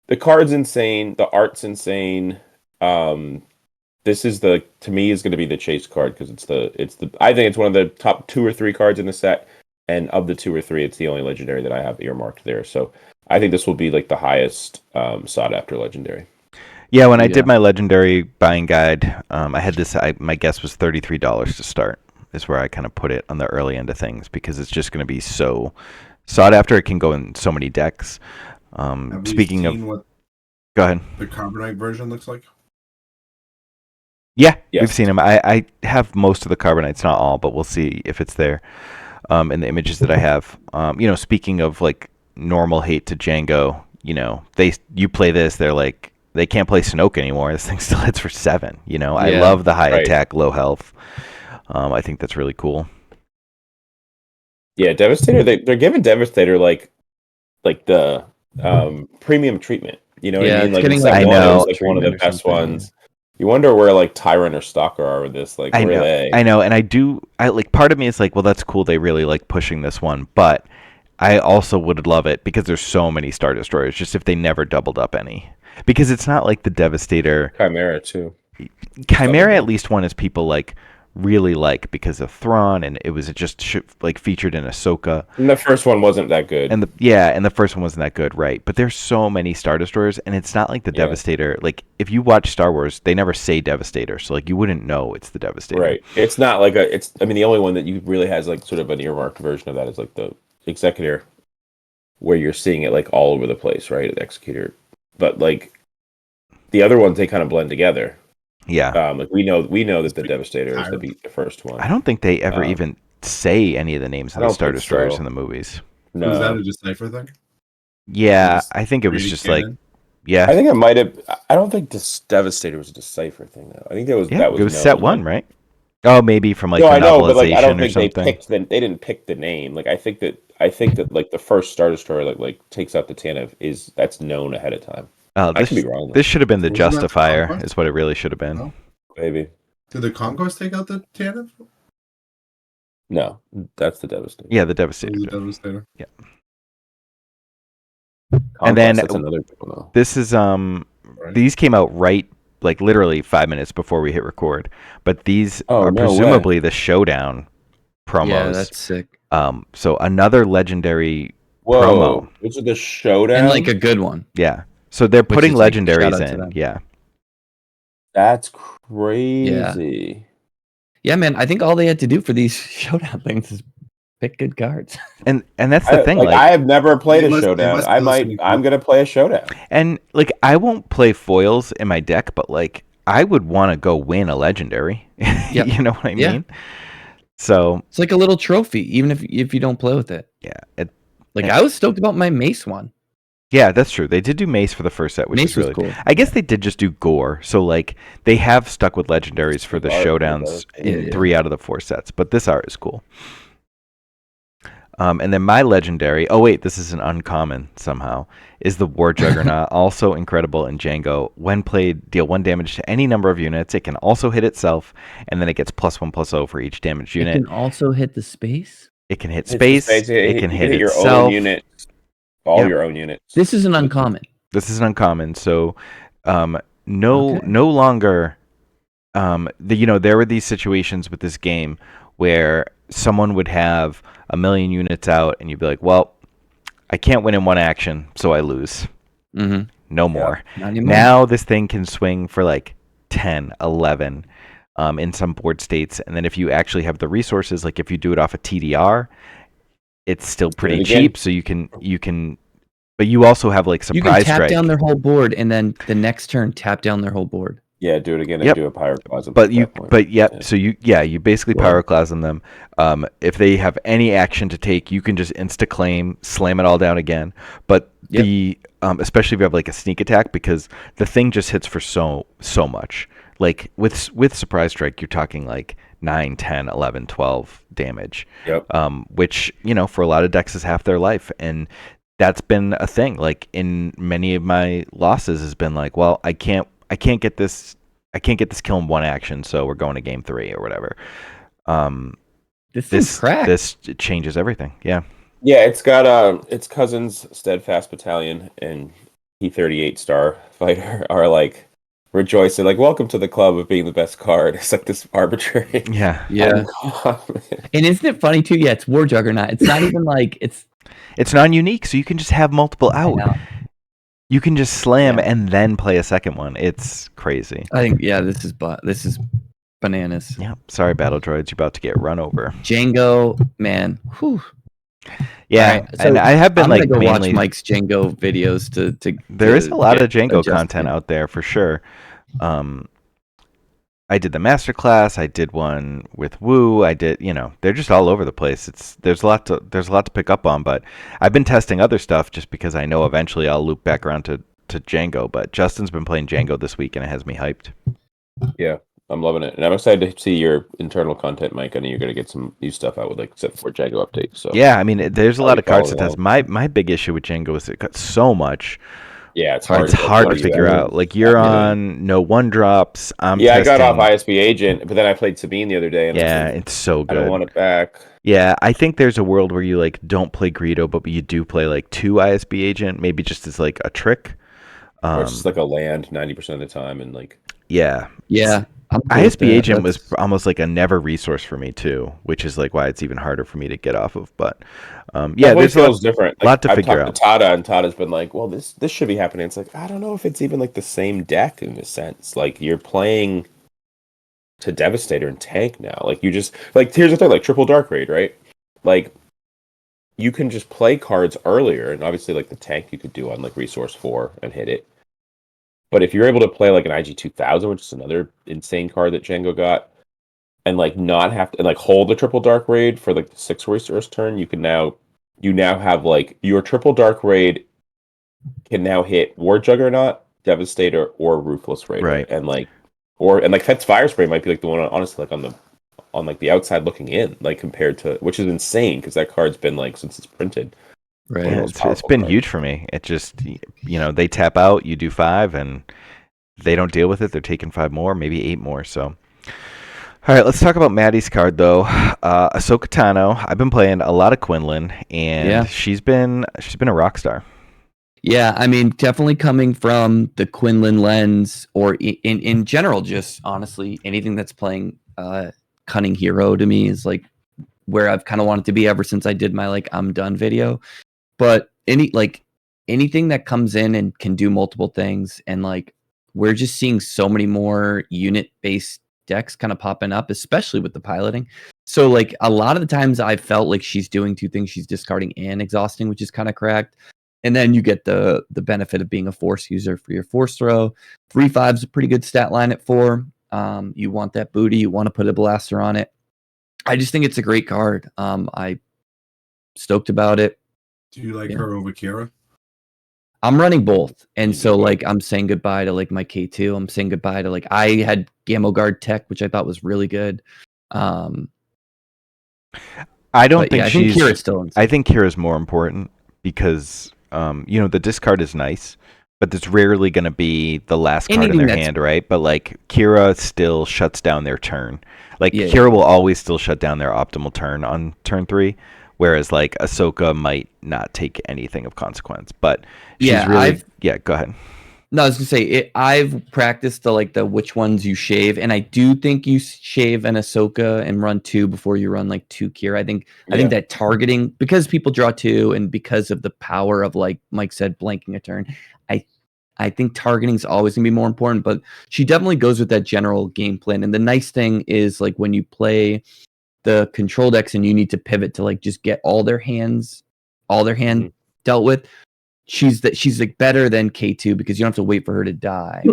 the card's insane, the art's insane. This is to me is going to be the chase card because it's the I think it's one of the top 2 or 3 cards in the set, and of the 2 or 3, it's the only legendary that I have earmarked there. So I think this will be like the highest sought after legendary. Yeah, when I did my legendary buying guide, I had this. My guess was $33 to start. Is where I kind of put it on the early end of things because it's just going to be so sought after. It can go in so many decks. Speaking of, what go ahead. The Carbonite version looks like. Yeah, Yes. we've seen them. I have most of the Carbonites, not all, but we'll see if it's there in the images that I have. Speaking of like normal hate to Django, you play this, they're like they can't play Ahsoka anymore. This thing still hits for 7. I love the high attack, low health. I think that's really cool. Yeah, Devastator. They're giving Devastator like the premium treatment. You know what I mean? Like, getting I know. Like one of the best ones. You wonder where like Tyrant or Stalker are with this. Like, I where know, are they? I know, and I like part of me is like, well, that's cool. They really like pushing this one, but I also would love it because there's so many Star Destroyers. Just if they never doubled up any, because it's not like the Devastator. Chimera too. Chimera at least one is people like really like because of Thrawn, and it was just like featured in Ahsoka. And the first one wasn't that good. And the first one wasn't that good, right? But there's so many Star Destroyers, and it's not like the Devastator. Like if you watch Star Wars, they never say Devastator, so like you wouldn't know it's the Devastator. Right. It's not like the only one that you really has like sort of an earmarked version of that is like the Executor, where you're seeing it like all over the place, right? The Executor. But like the other ones, they kind of blend together. Yeah. Like we know that the Devastator is the first one. I don't think they ever even say any of the names of the Star Destroyers in the movies. No. Was that a Decipher thing? Yeah, I think it was just like, I think it might have. I don't think this Devastator was a Decipher thing though. I think that was it was set 1, right? Oh, maybe from like the novelization but like I don't think something. they didn't pick the name. Like I think that like the first Star Destroyer like takes out the Tantive that's known ahead of time. I could be wrong though. This should have been the Wasn't that Justifier, Conquest? is what it really should have been. No? Maybe. Did the Conquest take out the Tantive? No, that's the Devastator. Yeah, the Devastator. The Devastator. Yeah. And then that's another good one though. This is these came out right like literally 5 minutes before we hit record, but these are presumably the Showdown promos. Yeah, that's sick. So another legendary promo. Which is the Showdown? And like a good one. Yeah. So they're Which putting is, like, legendaries shout out to in. them. Yeah. That's crazy. Yeah, man. I think all they had to do for these Showdown things is pick good cards. And that's the thing. Like, I have never played They a must- they Showdown. must I'm listen. gonna play a Showdown. And like I won't play foils in my deck, but like I would want to go win a legendary. Yep. You know what I Yeah. mean? So It's like a little trophy, even if you don't play with it. yeah, I was stoked about my Mace one. yeah, that's true. They did do Mace for the first set, which Mace is really was cool. I guess they did just do Gore. So like they have stuck with legendaries for the Art, showdowns in yeah. 3 out of the 4 sets, but this art is cool. And then my legendary, oh wait, this is an uncommon somehow, is the War Juggernaut, also incredible in Django. When played, deal 1 damage to any number of units. It can also hit itself, and then it gets +1/+0 for each damaged unit. It can also hit the space. It can hit It's space. just It can hit your itself. own unit. All Yep. your own units. This is an uncommon. This is an uncommon. So, no longer, there were these situations with this game where someone would have 1,000,000 units out, and you'd be like, well, I can't win in 1 action, so I lose. Mm-hmm. No more. Not anymore. Now this thing can swing for like 10, 11 in some board states. And then if you actually have the resources, like if you do it off a TDR, it's still pretty again. cheap. So you can, but you also have like you surprise can tap strike. down their whole board, and then the next turn tap down their whole board. Yeah, do it again and Yep. do a pyroclasm But at you, that point. but yep. Yeah. So you basically Well- pyroclasm them. If they have any action to take, you can just insta claim, slam it all down again. But Yep. the especially if you have like a sneak attack, because the thing just hits for so much. Like with surprise strike, you're talking like 9, 10, 11, 12 damage. Yep. Which for a lot of decks is half their life, and that's been a thing. Like in many of my losses has been like, well, I can't get this kill in one action, so we're going to game 3 or whatever. This changes everything. Yeah. Yeah, it's got its cousin's Steadfast Battalion and P-38 Starfighter are like rejoicing, like, welcome to the club of being the best card. It's like this arbitrary. Yeah. Yeah. And isn't it funny too? Yeah, it's War Juggernaut. It's not even like it's non-unique, so you can just have multiple I out. know. You can just slam Yeah. and then play a second one. It's crazy. I think this is bananas. Yeah. Sorry, Battle Droids, you're about to get run over. Django, man. Whew. Yeah, Alright, so and I have been I'm like gonna go mainly. watch Mike's Django videos to There is a lot get of Django adjusted. content out there for sure. I did the masterclass. I did one with Woo. I did, they're just all over the place. There's a lot to pick up on, but I've been testing other stuff just because I know eventually I'll loop back around to Django. But Justin's been playing Django this week and it has me hyped. Yeah, I'm loving it, and I'm excited to see your internal content, Mike. I know you're going to get some new stuff out with like Set 4 Django update. So Yeah, I mean, there's a I'll lot be of cards to following test. My big issue with Django is it got so much. yeah, it's hard. It's hard to do figure that. out. Like you're Yeah. on no one drops. I'm Yeah, I got testing. off ISB Agent, but then I played Sabine the other day, and I was Yeah, like, it's so I don't good. want it back. Yeah, I think there's a world where you like don't play Greedo, but you do play like 2 ISB agent, maybe just as like a trick. Or it's just like a land 90% of the time, and like Yeah, Yeah. I'm cool with ISB that. agent was That's- almost like a never resource for me too, which is like why it's even harder for me to get off of. But yeah, there's a feels different. Like, lot to I've figure talked out. to Tada, and Tada's been like, "Well, this should be happening." It's like I don't know if it's even like the same deck in a sense. Like you're playing to Devastator and tank now. Like you just like here's the thing, like triple Dark Raid, right? Like you can just play cards earlier, and obviously like the tank you could do on like Resource 4 and hit it. But if you're able to play like an IG 2000, which is another insane card that Django got, and like not have to and like hold the triple Dark Raid for like the 6 Resource turn, you now have like your triple Dark Raid can now hit War Juggernaut, Devastator, or Ruthless Raider, Right. and like Fet's Fire Spray might be like the one honestly like on like the outside looking in, like compared to, which is insane because that card's been like since it's printed. right. One of Yeah, those it's powerful been cards. huge for me. It just they tap out, you do 5, and they don't deal with it. They're taking 5 more, maybe 8 more. So. All right, let's talk about Maddie's card though. Ahsoka Tano. I've been playing a lot of Quinlan, and Yeah. she's been a rock star. Yeah, I mean, definitely coming from the Quinlan lens, or in general, just honestly, anything that's playing cunning hero to me is like where I've kind of wanted to be ever since I did my like I'm done video. But anything that comes in and can do multiple things, and like we're just seeing so many more unit based decks kind of popping up, especially with the piloting. So like a lot of the times I felt like she's doing 2 things: she's discarding and exhausting, which is kind of correct. And then you get the benefit of being a force user for your force throw. 3/5 is a pretty good stat line at 4. You want that booty, you want to put a blaster on it. I just think it's a great card. I stoked about it. Do you like Yeah. her over Kira? I'm running both. And You so do both. like I'm saying goodbye to like my K2. I'm saying goodbye to like I had Gamma Guard Tech, which I thought was really good. I don't But think yeah, I think she's. Kira's still insane. I think Kira's more important because the discard is nice, but it's rarely going to be the last card in Anything their that's- hand, right? But like Kira still shuts down their turn. Like Yeah, Kira will always still shut down their optimal turn on turn 3, whereas like Ahsoka might not take anything of consequence. But she's Yeah, really. Yeah, go ahead. No, I was gonna say I've practiced the which ones you shave, and I do think you shave an Ahsoka and run 2 before you run like 2 Kira. I think that targeting, because people draw 2 and because of the power of like Mike said, blanking a turn. I think targeting is always gonna be more important, but she definitely goes with that general game plan. And the nice thing is like when you play the control decks and you need to pivot to like just get all their hand dealt with. she's like better than K2 because you don't have to wait for her to die.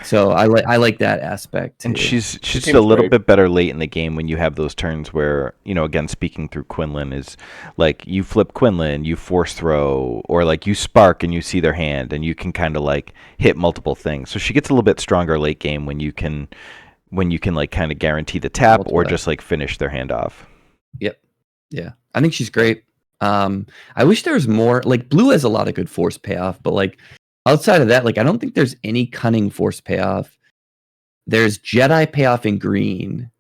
So I like that aspect too. And she's seems a little great. bit better late in the game when you have those turns where, again, speaking through Quinlan is like you flip Quinlan, you force throw, or like you spark and you see their hand and you can kind of like hit multiple things. So she gets a little bit stronger late game when you can like kind of guarantee the tap Multiple or tap. just like finish their hand off. Yep. Yeah. I think she's great. I wish there was more. Like Blue has a lot of good force payoff, but like outside of that, like I don't think there's any cunning force payoff. There's Jedi payoff in green.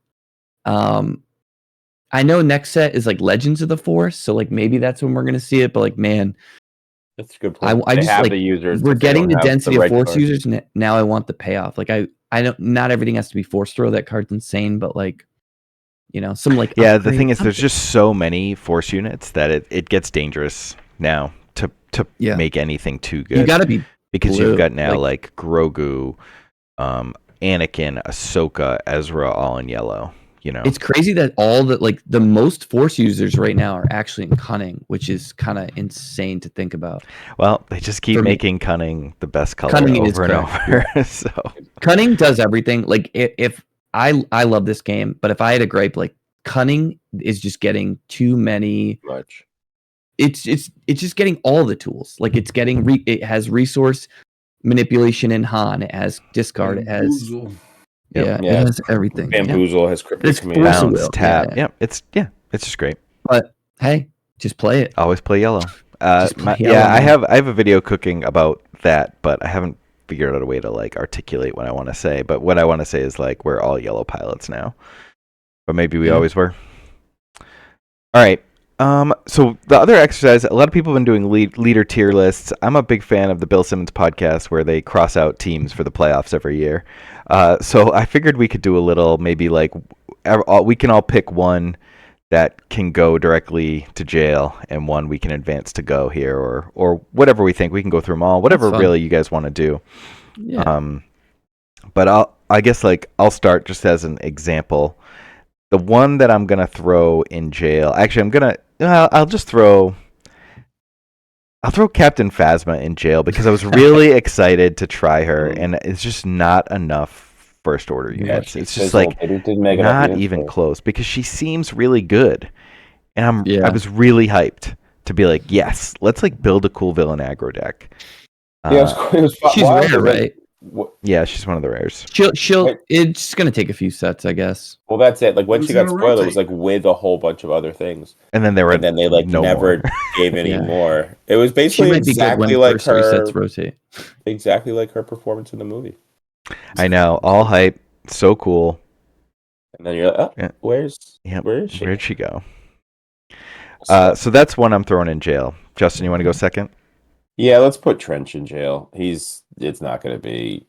I know next set is like Legends of the Force, so like maybe that's when we're gonna see it. But like, man, That's a good point. I They just have like the users. we're but they getting don't the have density of right force cards. users. Now I want the payoff. Like I don't. Not everything has to be force throw. That card's insane, but like, some like Yeah, the upgrade, thing is, there's something. just so many force units that it gets dangerous now to Yeah. make anything too good. You got to be because blue. you've got now Like- like Grogu, Anakin, Ahsoka, Ezra, all in yellow. It's crazy that all the most force users right now are actually in cunning, which is kind of insane to think about. Well, they just keep For me- making cunning the best color Cunning is over and correct, over. So Cunning does everything. Like if I love this game, but if I had a gripe, like cunning is just getting too many. Much. It's just getting all the tools. Like it's getting it has resource manipulation in Han. It has discard. It has Bamboozle. yeah. Yeah. It has everything. Yeah. Bamboozle has cryptic It's command. force of bounce, will. tap. Yeah. It's just great. But hey, just play it. Always play yellow. Just play yellow, yeah, I man. have a video cooking about that, but I haven't figured out a way to like articulate what I want to say. But what I want to say is like we're all yellow pilots now, but maybe we Yeah. always were. All right. So the other exercise, a lot of people have been doing leader tier lists. I'm a big fan of the Bill Simmons podcast where they cross out teams for the playoffs every year. So I figured we could do a little, maybe like we can all pick one that can go directly to jail and one we can advance to go here or whatever we think. We can go through them all, whatever fun. really you guys want to do. Yeah. But I guess like I'll start just as an example. The one that I'm gonna throw in jail. Actually, I'll throw Captain Phasma in jail because I was really excited to try her, and it's just not enough first order units. It's just like not even close because she seems really good, and I was really hyped to be like, yes, let's like build a cool villain aggro deck. Yeah, it was She's wild, rare, but, right? Yeah, she's one of the rares. She'll. Wait. It's gonna take a few sets, I guess. Well, that's it. Like when Who's she got gonna spoiled, it was rotate? like with a whole bunch of other things, And then they like no never more. gave any Yeah. more. It was She basically might be good when exactly like first three her, sets rotate. exactly like her performance in the movie. I know, all hype, so cool. And then you're like, oh, Yeah. where's Yep. where is she? Where'd she go? So that's one I'm throwing in jail. Justin, you want to go second? Yeah, let's put Trench in jail. It's not going to be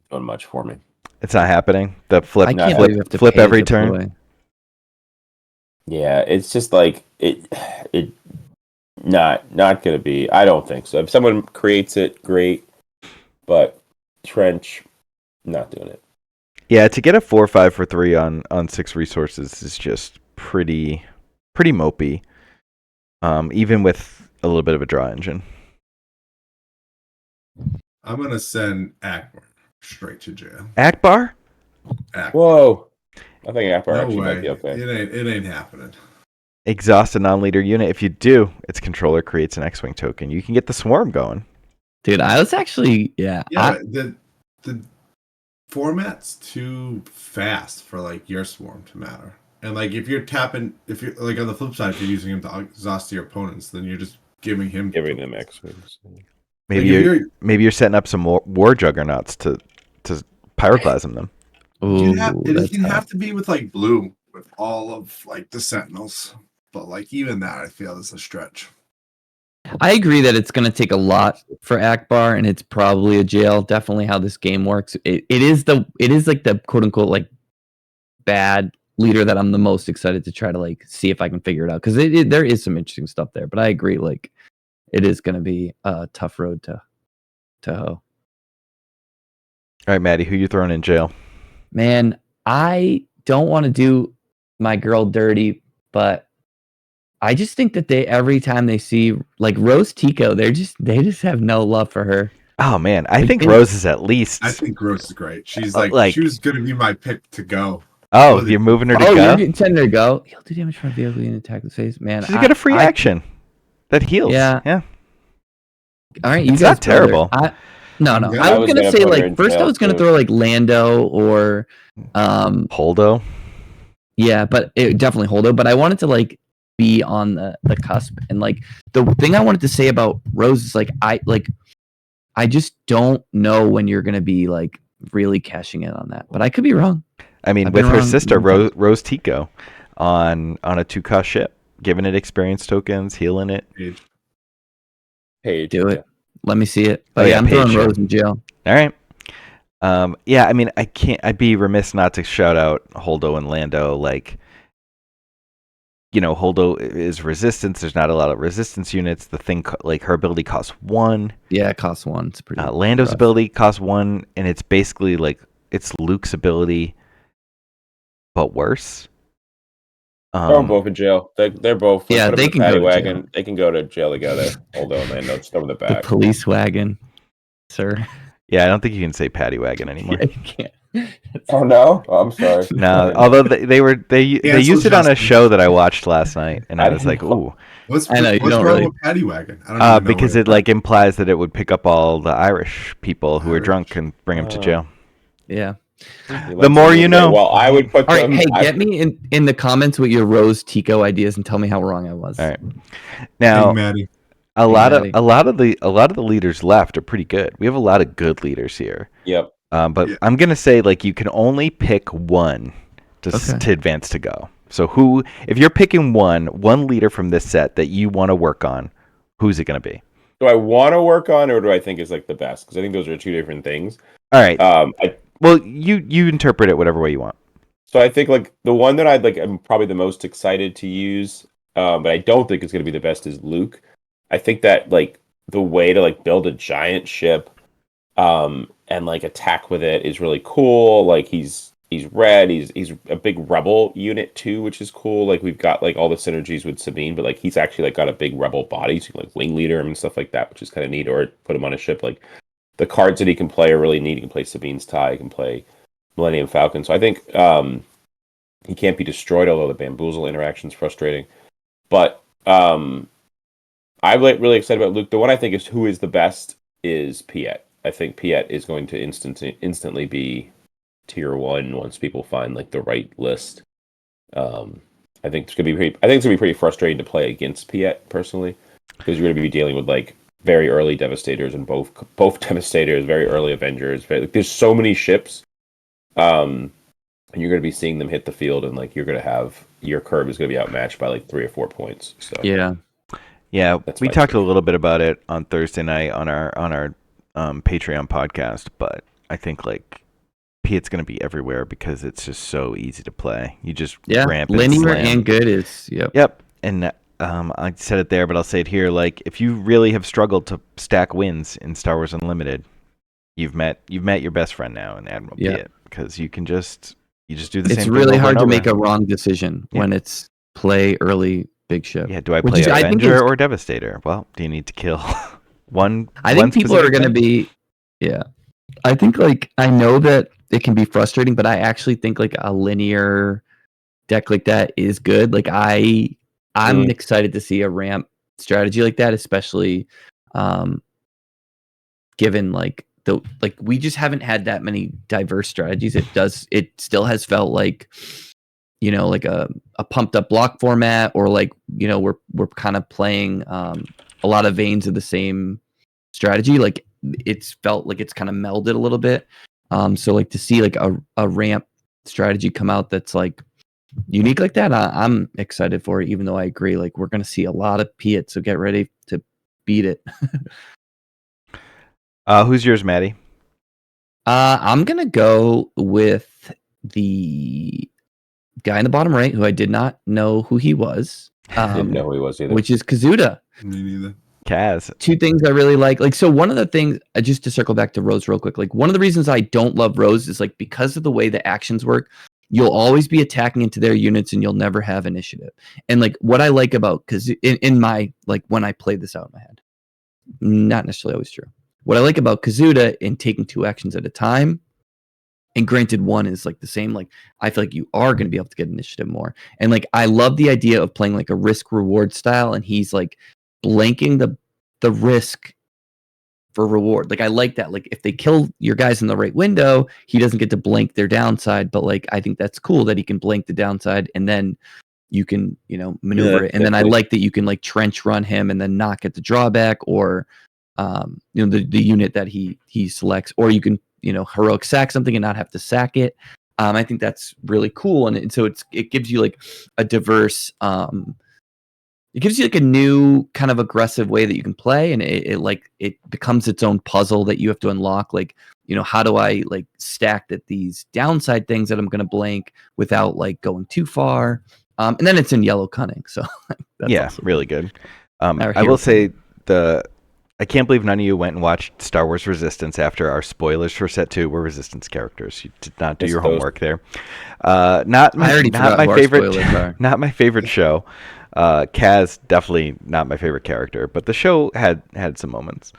doing much for me. It's not happening. The flip, I can't flip, believe you have to flip pay every to turn. play. Yeah, it's just like it not going to be. I don't think so. If someone creates it, great, but Trench, not doing it. Yeah, to get a 4/5 for 3 on 6 resources is just pretty mopey. Even with a little bit of a draw engine. I'm gonna send Akbar straight to jail. Akbar? Akbar. Whoa, I think Akbar No actually way. might be okay. It ain't happening. Exhaust a non-leader unit. If you do, its controller creates an X-Wing token. You can get the swarm going. Dude, I was actually Yeah, the format's too fast for like your swarm to matter. And like if you're like on the flip side, if you're using him to exhaust your opponents, then you're just giving him Giving them X-Wings. Maybe Like, you're setting up some war juggernauts to pyroclasm them. Ooh, it can have to be with like blue with all of like the sentinels. But like even that I feel is a stretch. I agree that it's going to take a lot for Akbar, and it's probably a jail. Definitely how this game works. It is like the quote unquote like bad leader that I'm the most excited to try to like see if I can figure it out because there is some interesting stuff there. But I agree, like it is going to be a tough road to hoe. All right, Maddie, who you throwing in jail? Man, I don't want to do my girl dirty, but I just think that every time they see like Rose Tico, they just have no love for her. Oh man, I Like, think they- Rose is at least I think Rose is great. She's like- she was gonna be my pick to go. oh, you're moving her to Oh, go. you're sending her to go. He'll do damage from a vehicle and attack the face. Man, She's got a free action that heals. Yeah. Yeah. All right, you It's guys not terrible. No. Yeah, I was gonna say put her like in first I jail, was gonna too. throw like Lando or Holdo. yeah, but it definitely Holdo. But I wanted to like be on the cusp, and like the thing I wanted to say about Rose is like I just don't know when you're gonna be like really cashing in on that. But I could be wrong. I mean, I've with been her wrong sister many times. Rose Tico on a 2-cost ship, giving it experience tokens, healing it. Paige. Do it. Let me see it. Oh, But yeah, yeah, I'm throwing Paige, Rose in jail. All right. Yeah, I mean, I'd be remiss not to shout out Holdo and Lando. Like, Holdo is resistance. There's not a lot of resistance units. The thing, like, her ability costs 1. Yeah, it costs 1. It's pretty. Lando's rough. ability costs 1, and it's basically like it's Luke's ability, but worse. Throw them both in jail. They're both. Yeah, put them they in the can go paddy to wagon. jail. They can go to jail together. Hold on, man. Just throw them in the The back. police wagon, sir. Yeah, I don't think you can say paddy wagon anymore. Yeah, you can't. Oh no, oh, I'm sorry. No, although they used it on a show that I watched last night, and I was like, ooh, What's I know, you what's don't wrong really- with paddy wagon? I don't even know because what it like implies that it would pick up all the Irish people who are Irish. drunk and bring them to jail. Yeah. The more you know. Well, I would put All right. them. Hey, get me in the comments with your Rose Tico ideas and tell me how wrong I was. All right. Hey, Now, Maddie. a lot Maddie. of the leaders left are pretty good. We have a lot of good leaders here. Yep. But Yeah. I'm gonna say like you can only pick one Okay. to advance to go. So if you're picking one leader from this set that you want to work on, who's it gonna be? Do I want to work on, or do I think is like the best? Because I think those are two different things. All right. I Well, you interpret it whatever way you want. So I think like the one that I'm probably the most excited to use, but I don't think it's going to be the best is Luke. I think that like the way to like build a giant ship, and like attack with it is really cool. Like he's red. He's a big rebel unit too, which is cool. Like we've got like all the synergies with Sabine, but like he's actually like got a big rebel body, so you can like wing leader him and stuff like that, which is kind of neat. Or put him on a ship. Like the cards that he can play are really neat. He can play Sabine's Tie. He can play Millennium Falcon. So I think he can't be destroyed, although the bamboozle interaction is frustrating. But I'm like really excited about Luke. The one I think is who is the best is Piet. I think Piet is going to instantly be tier 1 once people find like the right list. I think it's gonna be pretty frustrating to play against Piet personally, because you're gonna be dealing with like very early Devastators and both Devastators, very early Avengers. There's so many ships. And you're going to be seeing them hit the field, and like you're going to have your curve is going to be outmatched by like 3 or 4 points. So Yeah. Yeah, That's we my talked take. a little bit about it on Thursday night on our Patreon podcast, but I think like Piet's going to be everywhere because it's just so easy to play. You just Yeah. ramp and Linear slam. and good is yep. Yep, and I said it there, but I'll say it here. Like, if you really have struggled to stack wins in Star Wars Unlimited, you've met your best friend now in Admiral Yeah. Piet, because you just do the same. It's thing really over hard and to over. make a wrong decision when it's play early big ship. Yeah, do I Which play is- I think Avenger is- or Devastator? Well, do you need to kill one? I one think people are specific going to thing? be, yeah. I think like I know that it can be frustrating, but I actually think like a linear deck like that is good. Like I'm excited to see a ramp strategy like that, especially given like we just haven't had that many diverse strategies. It still has felt like like a pumped up block format, or like we're kind of playing a lot of veins of the same strategy. Like it's felt like it's kind of melded a little bit. So like to see like a ramp strategy come out that's like unique like that, I'm excited for it, even though I agree like we're gonna see a lot of Piet, so get ready to beat it. Who's yours, Maddie? I'm gonna go with the guy in the bottom right, who I did not know who he was, I didn't know who he was either. which is Kazuda. Me neither. Kaz. Two things I really like so one of the things, just to circle back to Rose real quick, like one of the reasons I don't love Rose is like because of the way the actions work. you'll always be attacking into their units and you'll never have initiative. And like what I like about, because in my, like when I played this out in my head, not necessarily always true. What I like about Kazuda in taking 2 actions at a time, and granted 1 is like the same, like I feel like you are going to be able to get initiative more. And like I love the idea of playing like a risk reward style, and he's like blanking the risk for reward. Like I like that. Like if they kill your guys in the right window, he doesn't get to blank their downside. But like I think that's cool that he can blank the downside and then you can, maneuver it. And then I like that you can like trench run him and then not get the drawback, or the unit that he selects, or you can, heroic sack something and not have to sack it. I think that's really cool. And so it gives you like a diverse it gives you like a new kind of aggressive way that you can play, and it becomes its own puzzle that you have to unlock. Like, how do I like stack that these downside things that I'm going to blank without like going too far? And then it's in yellow cunning, so that's awesome. Really good. I will say I can't believe none of you went and watched Star Wars Resistance after our spoilers for set 2 were Resistance characters. You did not do your homework there. Not my favorite. Not my favorite show. Kaz, definitely not my favorite character, but the show had some moments.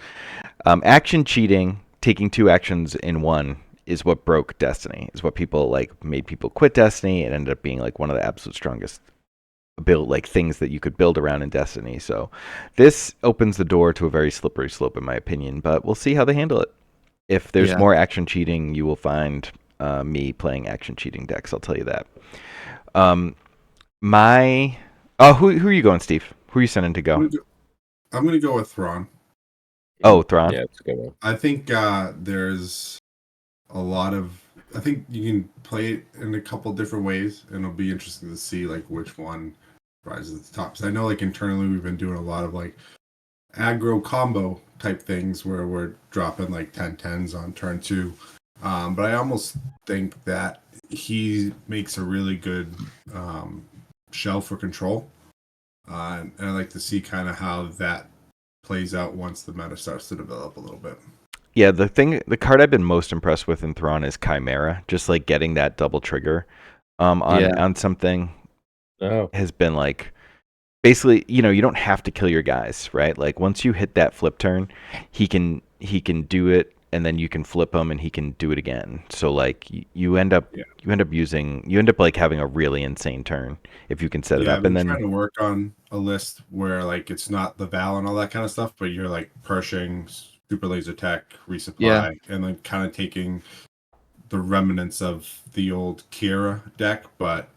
Action cheating, taking 2 actions in 1, is what broke Destiny. Is what made people quit Destiny. It ended up being like one of the absolute strongest things that you could build around in Destiny. So this opens the door to a very slippery slope, in my opinion. But we'll see how they handle it. If there's more action cheating, you will find me playing action cheating decks. I'll tell you that. Who are you going, Steve? Who are you sending to go? I'm going to go with Thrawn. Oh, Thrawn. Yeah, it's a good one. I think there's a lot of... I think you can play it in a couple different ways, and it'll be interesting to see like which one rises to the top. So I know like internally we've been doing a lot of like aggro combo type things where we're dropping like 10/10s on turn 2. But I almost think that he makes a really good shell for control. And I like to see kind of how that plays out once the meta starts to develop a little bit. Yeah, the card I've been most impressed with in Thrawn is Chimera. Just like getting that double trigger on something has been like, basically, you don't have to kill your guys, right? Like once you hit that flip turn, he can do it, and then you can flip him and he can do it again. So like you end up like having a really insane turn if you can set it up. I've been trying to work on a list where like it's not the Val and all that kind of stuff, but you're like Pershing, Super Laser Tech, Resupply, and then kind of taking the remnants of the old Kira deck, but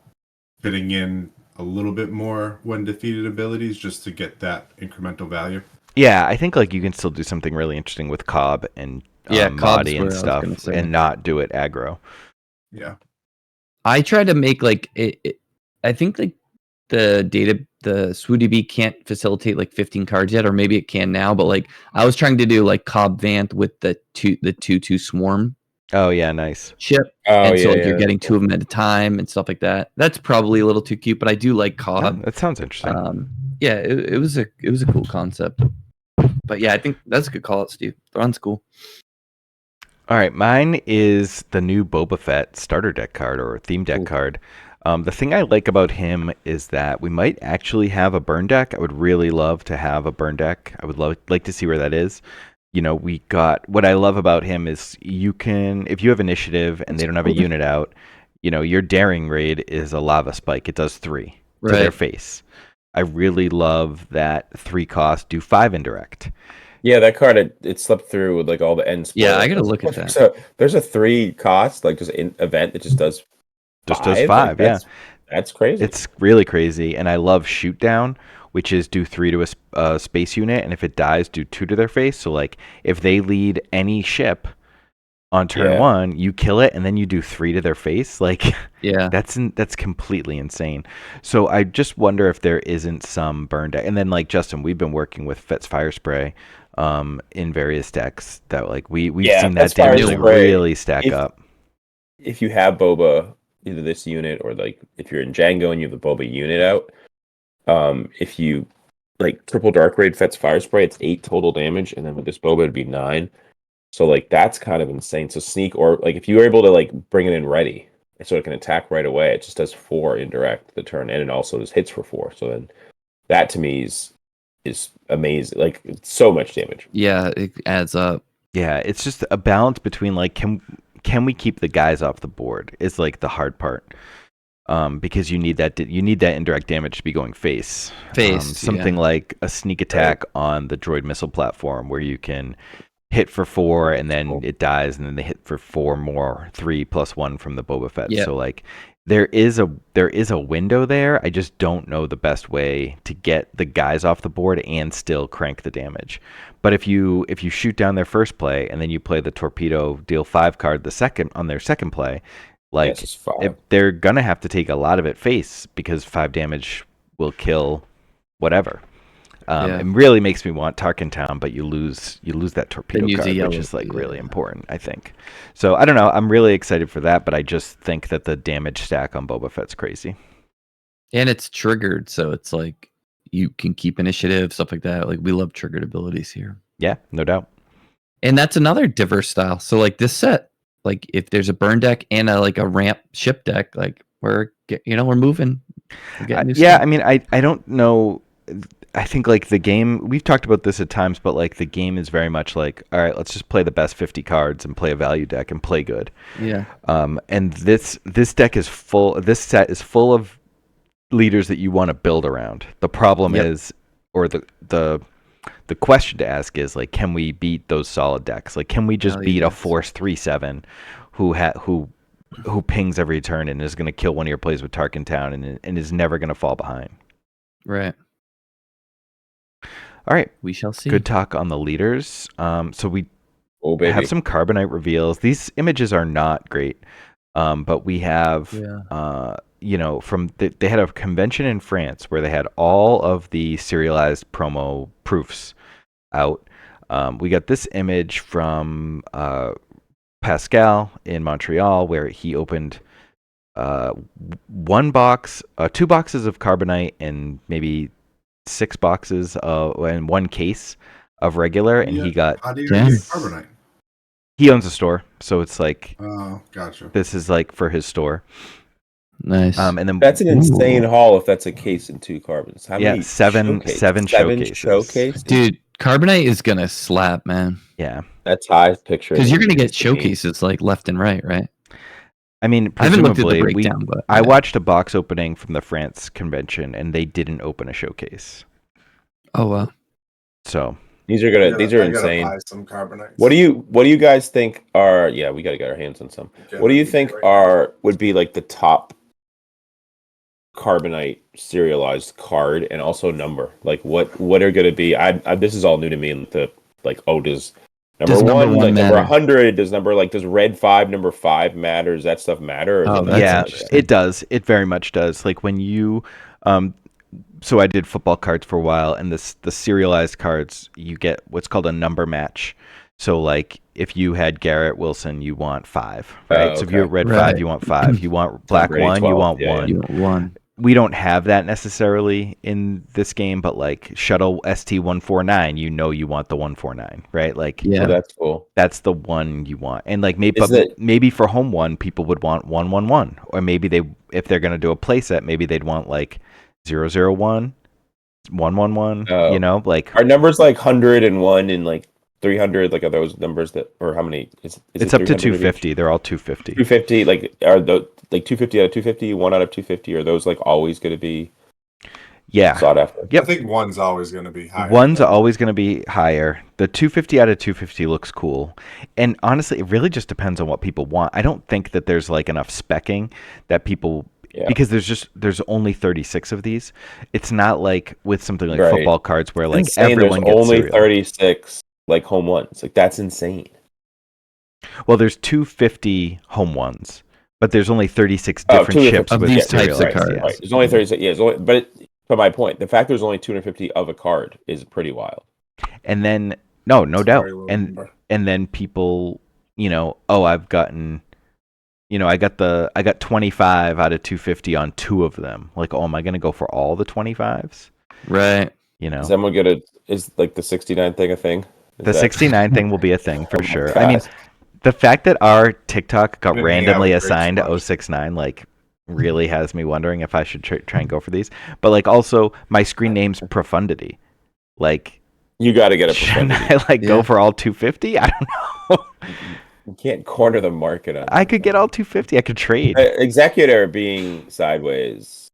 fitting in a little bit more when defeated abilities just to get that incremental value. Yeah, I think like you can still do something really interesting with Cobb and Mahdi and stuff, and not do it aggro. Yeah, I try to make like it. I think like the SWODB can't facilitate like 15 cards yet, or maybe it can now. But like I was trying to do like Cobb Vanth with the 2/2 swarm. Oh yeah, nice ship. And so like you're getting 2 of them at a time and stuff like that. That's probably a little too cute, but I do like Cobb. Yeah, that sounds interesting. It was a cool concept. But yeah, I think that's a good call out, Steve. Thrawn's cool. All right, mine is the new Boba Fett starter deck card or theme deck card. The thing I like about him is that we might actually have a burn deck. I would really love to have a burn deck. I would like to see where that is. What I love about him is you can, if you have initiative and they don't have a unit out, your daring raid is a lava spike. It does 3 to their face. I really love that 3 cost, do 5 indirect. Yeah, that card it slipped through with like all the end. Yeah, I gotta look at that. So there's a 3 cost, like just an event that just does 5. Like, That's crazy. It's really crazy, and I love shoot down, which is do 3 to a space unit, and if it dies, do 2 to their face. So like if they lead any ship on turn 1, you kill it, and then you do 3 to their face. Like that's completely insane. So I just wonder if there isn't some burn deck. And then like Justin, we've been working with Fett's Fire Spray in various decks that like we've seen that damage really stack up. If you have Boba, either this unit or like if you're in Django and you have the Boba unit out, if you like triple dark raid Fett's Fire Spray, it's 8 total damage, and then with this Boba it'd be 9. So like that's kind of insane. So sneak, or like if you were able to like bring it in ready, so it can attack right away. It just does 4 indirect the turn, and it also just hits for 4. So then that to me is amazing. Like, it's so much damage. Yeah, it adds up. Yeah, it's just a balance between like can we keep the guys off the board is like the hard part. Because you need that indirect damage to be going face. Something like a sneak attack on the droid missile platform where you can hit for 4 and then it dies and then they hit for 4 more, 3+1 from the Boba Fett. Yep. So like there is a window there. I just don't know the best way to get the guys off the board and still crank the damage. But if you shoot down their first play and then you play the torpedo deal 5 card on their second play, like they're gonna have to take a lot of it face because 5 damage will kill whatever. It really makes me want Tarkin Town, but you lose that torpedo card, which is like really important, I think. So I don't know. I'm really excited for that, but I just think that the damage stack on Boba Fett's crazy. And it's triggered, so it's like you can keep initiative, stuff like that. Like we love triggered abilities here. Yeah, no doubt. And that's another diverse style. So like this set, like if there's a burn deck and a ramp ship deck, like we're moving. Yeah, I mean, I don't know. I think like the game, we've talked about this at times, but like the game is very much like, all right, let's just play the best 50 cards and play a value deck and play good. Yeah. And this deck is full. This set is full of leaders that you want to build around. The problem is, or the question to ask is like, can we beat those solid decks? Like, can we just beat a Force 3/7 who pings every turn and is going to kill one of your plays with Tarkin Town and is never going to fall behind? Right. All right. We shall see. Good talk on the leaders. So we have some Carbonite reveals. These images are not great, but we have, they had a convention in France where they had all of the serialized promo proofs out. We got this image from Pascal in Montreal where he opened 2 boxes of Carbonite and maybe 6 boxes and 1 case of regular, and he got. How do you get Carbonite? He owns a store, so it's like. Oh, gotcha. This is like for his store. Nice. And then that's an insane haul if that's a case and 2 carbons. How many? 7 showcases. Dude, Carbonite is gonna slap, man. Yeah, that's high picture. Because you're gonna get showcases like left and right. I mean, I haven't looked at the presumably, breakdown, but I watched a box opening from the France convention, and they didn't open a showcase. Oh wow! So these are insane. Buy some Carbonites. What do you guys think are? Yeah, we got to get our hands on some. What do you think would be like the top Carbonite serialized card and also number? Like what are going to be? This is all new to me. And does Number one, like number 100, does red 5, number 5 matter? Does that stuff matter? It does. It very much does. Like when you, so I did football cards for a while, and the serialized cards, you get what's called a number match. So like if you had Garrett Wilson, you want 5, right? Okay. So if you're at red 5, you want 5. You want black 1, 12, you want 1. You want 1. We don't have that necessarily in this game, but like Shuttle ST-149, you want the 149, right? Like, yeah, that's cool. That's the one you want. And like maybe for home 1, people would want 111, or maybe if they're gonna do a playset, maybe they'd want like 001, 111. Like are numbers like 101 and like 300, like are those numbers or how many? It's up to 250. They're all 250. 250, like are those like 250 out of 250, 1 out of 250? Are those like always going to be sought after? Yep. I think 1's always going to be higher. 1's always going to be higher. The 250 out of 250 looks cool. And honestly, it really just depends on what people want. I don't think that there's like enough speccing that people... Yeah. Because there's only 36 of these. It's not like with something like football cards where like everyone gets only 36 like home 1s. Like that's insane. Well, there's 250 home 1s, but there's only 36 different ships of these types of cards. Right. There's only 36. Yeah, but my point, the fact there's only 250 of a card is pretty wild. And then no doubt. And then people, I've gotten, I got 25 out of 250 on 2 of them. Like, am I going to go for all the 25s? Right. Is someone is like the 69 thing a thing? The 69 thing will be a thing for sure. God. I mean, The fact that our TikTok got Gonna hang out randomly with Greg assigned to Squash. 069 like really has me wondering if I should try and go for these. But like also my screen name's Profundity. Like You got to get a shouldn't Profundity. I like go Yeah. for all 250? I don't know. You can't corner the market on. I could get all 250. I could trade. Executor being sideways.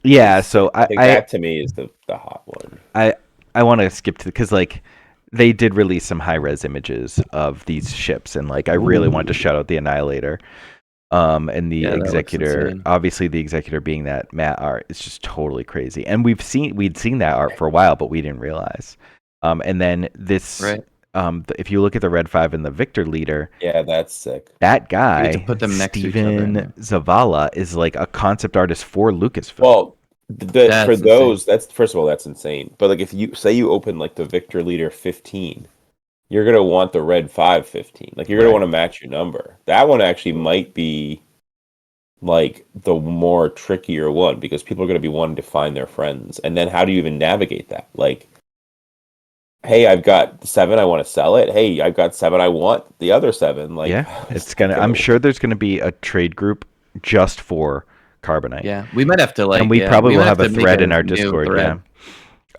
Yeah, so I think I that to me is the hot one. I want to skip to because like they did release some high res images of these ships, and like I really want to shout out the Annihilator, and the Yeah, that looks Executor. insane. Obviously, the Executor being that matte art is just totally crazy, and we'd seen that art for a while, but we didn't realize. And then this, Right. If you look at the Red 5 and the Victor leader, Yeah, that's sick. that guy, to put them next to each other, Steven yeah. Zavala, is like a concept artist for Lucasfilm. Well, That's for insane. those, that's first of all, that's insane. But like, if you say you open like the Victor Leader 15, you're gonna want the Red 5 15. Like, you're gonna want to match your number. That one actually might be like the more trickier one because people are gonna be wanting to find their friends, and then how do you even navigate that? Like, hey, I've got 7, I want to sell it. Hey, I've got 7, I want the other 7. Like, yeah, it's gonna. I'm sure there's gonna be a trade group just for Carbonite. Yeah, we might have to like. and we yeah, probably we will might have a to make thread in our new Discord. thread.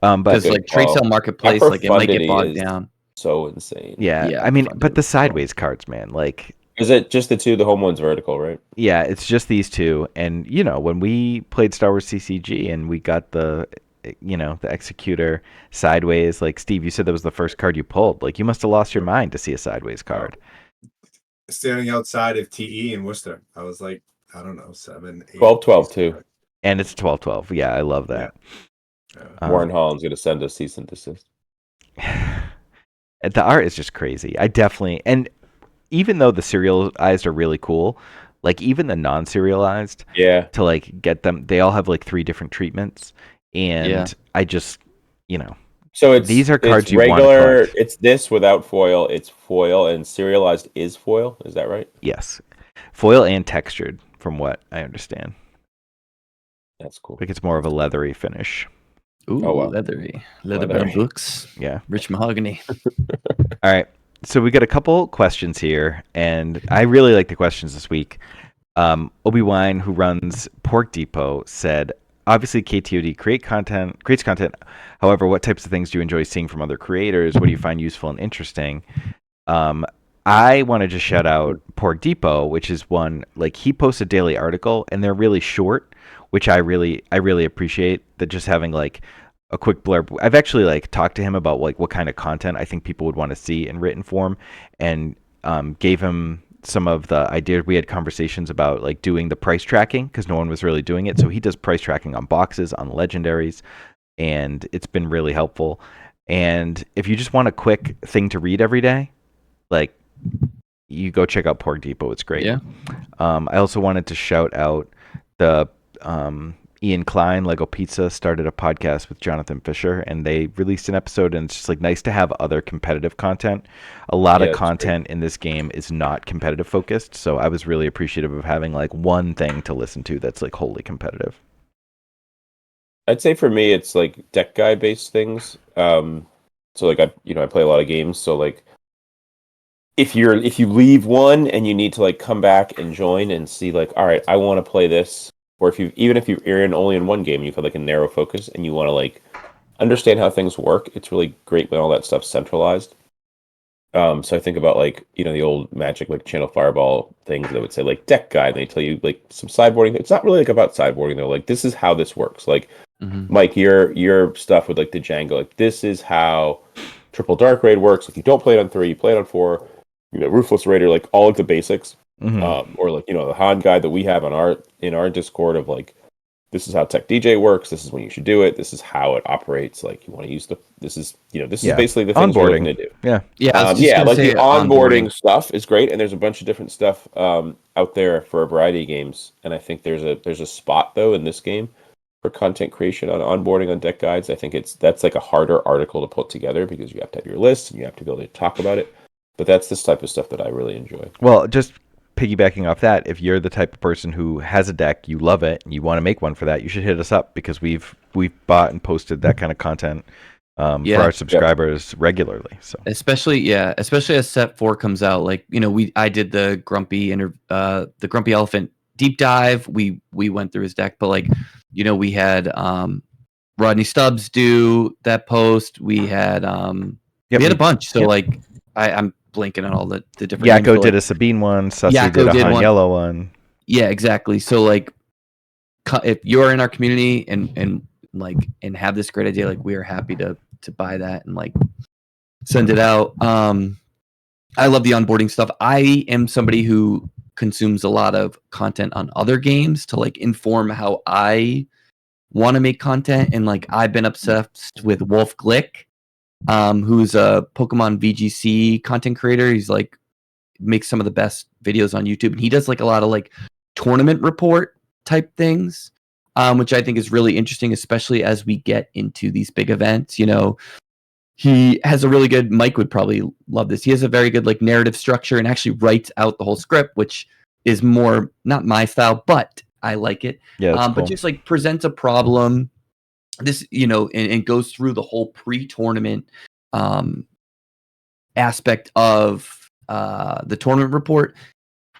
Yeah. But Because like trade sale marketplace, like it might get Profundity bogged is- down. so insane. yeah, Yeah, I mean, Profundity but the was cool. sideways cards, man. Like, Is it just the two? The home one's vertical, right? yeah, it's just these two. And you know, when we played Star Wars CCG and we got the Executor sideways, like Steve, you said that was the first card you pulled. Like, you must have lost your mind to see a sideways card. Standing outside of TE in Worcester, I was like, I don't know, 7, 8. 12-12 too. And it's 12-12. Yeah, I love that. Warren Holland's going to send a cease and desist. The art is just crazy. I definitely, and even though the serialized are really cool, like even the non-serialized, Yeah. to like get them, they all have like 3 different treatments, and Yeah. I just, So it's these are cards it's you want to regular. collect. It's this without foil. It's foil and serialized is foil. Is that right? Yes, foil and textured, from what I understand. That's cool. Like it's more of a leathery finish. Ooh, Oh, wow. leather Leathery. bound books, Yeah. rich mahogany. All right. So we got a couple questions here, and I really like the questions this week. Obi-Wan, who runs Pork Depot, said, obviously KTOD creates content. However, what types of things do you enjoy seeing from other creators? What do you find useful and interesting? I want to just shout out Pork Depot, which is one, like, he posts a daily article, and they're really short, which I really appreciate, that just having like a quick blurb. I've actually like talked to him about like what kind of content I think people would want to see in written form, and gave him some of the ideas. We had conversations about like doing the price tracking because no one was really doing it. So he does price tracking on boxes, on legendaries, and it's been really helpful. And if you just want a quick thing to read every day, like, you go check out Pork Depot. It's great. Yeah. I also wanted to shout out the Ian Klein, Lego Pizza, started a podcast with Jonathan Fisher, and they released an episode, and it's just like nice to have other competitive content. A lot of it's content in this game is not competitive focused, so I was really appreciative of having like one thing to listen to that's like wholly competitive. I'd say for me, it's like deck guide based things. So like I play a lot of games. So like if you leave one and you need to like come back and join and see like, all right, I want to play this. Or if you're only in one game, you've had like a narrow focus and you want to like understand how things work, it's really great when all that stuff's centralized. So I think about like, the old Magic like Channel Fireball things that would say like deck guide, and they tell you like some sideboarding. It's not really like about sideboarding though. Like, this is how this works. Like, Mike, your stuff with like the Django, like this is how Triple Dark Raid works. Like, you don't play it on 3, you play it on 4. Ruthless Raider, like all of the basics. Or like the Han guide that we have in our Discord of like, this is how Tech DJ works. This is when you should do it. This is how it operates. Like, you want to use this is basically the things we're looking to do. Yeah. Yeah. Like the onboarding stuff is great, and there's a bunch of different stuff out there for a variety of games. And I think there's a spot though in this game for content creation on onboarding on deck guides. I think that's like a harder article to put together because you have to have your list and you have to be able to talk about it. But that's this type of stuff that I really enjoy. Well, just piggybacking off that, if you're the type of person who has a deck, you love it, and you want to make one for that, you should hit us up because we've bought and posted that kind of content Yeah. for our subscribers regularly. So Especially as set 4 comes out, like, you know, I did the grumpy elephant deep dive. We went through his deck, but like, you know, we had Rodney Stubbs do that post. We had we had a bunch. So like I'm blanking on all the different names, Yakko but, did like, a Sabine one, Sussy Yakko did a did Han one. Yellow one. Yeah, exactly. So like, if you're in our community and have this great idea, like, we are happy to buy that and like send it out. I love the onboarding stuff. I am somebody who consumes a lot of content on other games to like inform how I want to make content. And like, I've been obsessed with Wolf Glick, who's a Pokemon VGC content creator. He's like, makes some of the best videos on YouTube, and he does like a lot of like tournament report type things, which I think is really interesting, especially as we get into these big events. You know, he has a really good, Mike would probably love this, he has a very good like narrative structure and actually writes out the whole script, which is more not my style, but I like it. Yeah, that's But cool. just like presents a problem, this, you know, and goes through the whole pre-tournament aspect of the tournament report,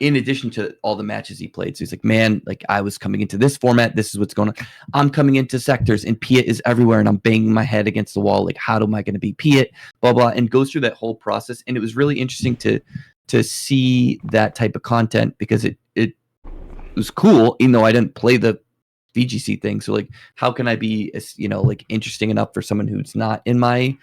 in addition to all the matches he played. So he's like, man, like, I was coming into this format, this is what's going on. I'm coming into sectors and Piet is everywhere and I'm banging my head against the wall. Like, how am I going to be Piet? Blah, blah, and goes through that whole process. And it was really interesting to see that type of content, because it was cool, even though I didn't play the VGC thing. So like, how can I be, you know, like, interesting enough for someone who's not in my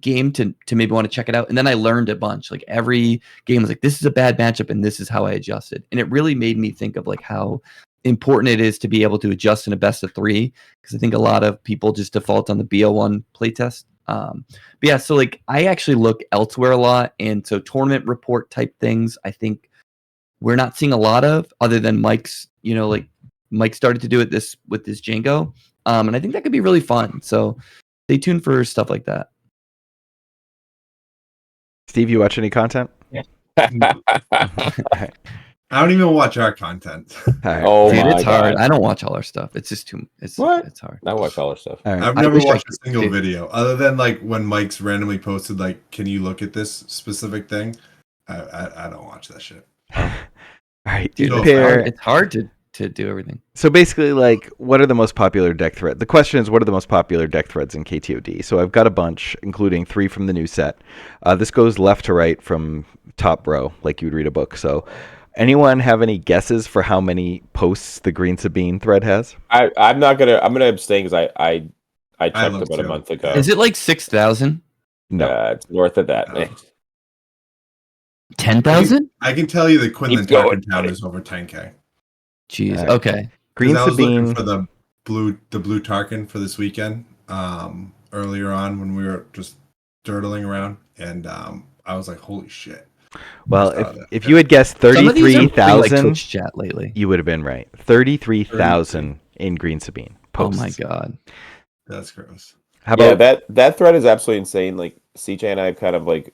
game to maybe want to check it out. And then I learned a bunch. Like, every game was like, this is a bad matchup and this is how I adjusted. And it really made me think of like how important it is to be able to adjust in a best of 3, because I think a lot of people just default on the BO1 playtest. But yeah, so like, I actually look elsewhere a lot, and so tournament report type things I think we're not seeing a lot of, other than Mike's, you know, like, Mike started to do it with this Django, and I think that could be really fun. So stay tuned for stuff like that. Steve, you watch any content? I don't even watch our content. Right. Oh Dude, my it's hard. God. I don't watch all our stuff. It's just too. It's hard. I watch all our stuff. All right. I've I never wish I watched a could, single dude. video other than like when Mike's randomly posted like, "Can you look at this specific thing?" I don't watch that shit. All right. Dude, No, it's hard to do everything. So basically, like, what are the most popular deck threads? The question is, what are the most popular deck threads in KTOD? So I've got a bunch, including 3 from the new set. This goes left to right from top row, like you would read a book. So anyone have any guesses for how many posts the Green Sabine thread has? I'm gonna abstain because I checked looked about a too. month ago. Is it like 6,000? No. It's north of that. No. 10,000? I can tell you that Quinlan Keep going, Tarkentown buddy. is over 10K. Jeez. Alright. Okay. Green I was looking Sabine. for the blue Tarkin for this weekend earlier on when we were just dirtling around, and I was like, holy shit. Well, I saw that. if you had guessed Some of these are moving, like, 33,000, Twitch chat lately. you would have been right. 33,000 in Green Sabine posts. Oh my god. That's gross. How about that thread is absolutely insane. Like, CJ and I have kind of like,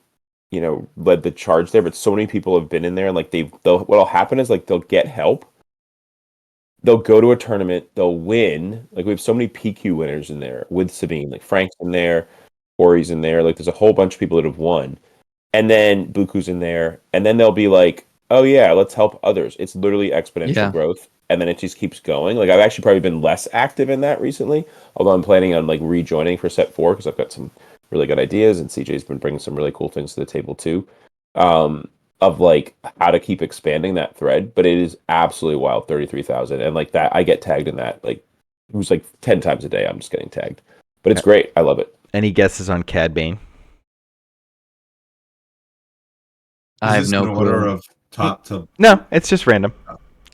you know, led the charge there, but so many people have been in there, and like what'll happen is like they'll get help. They'll go to a tournament, they'll win. Like, we have so many PQ winners in there with Sabine. Like, Frank's in there, Ori's in there. Like, there's a whole bunch of people that have won. And then Buku's in there. And then they'll be like, oh yeah, let's help others. It's literally exponential growth. And then it just keeps going. Like, I've actually probably been less active in that recently. Although I'm planning on like rejoining for set 4 because I've got some really good ideas, and CJ's been bringing some really cool things to the table too. Of like how to keep expanding that thread, but it is absolutely wild. 33,000, and like that, I get tagged in that. Like, it was like 10 times a day. I'm just getting tagged, but it's great. I love it. any guesses on Cad Bane? I have Is this no in order clue. of top to No, it's just random.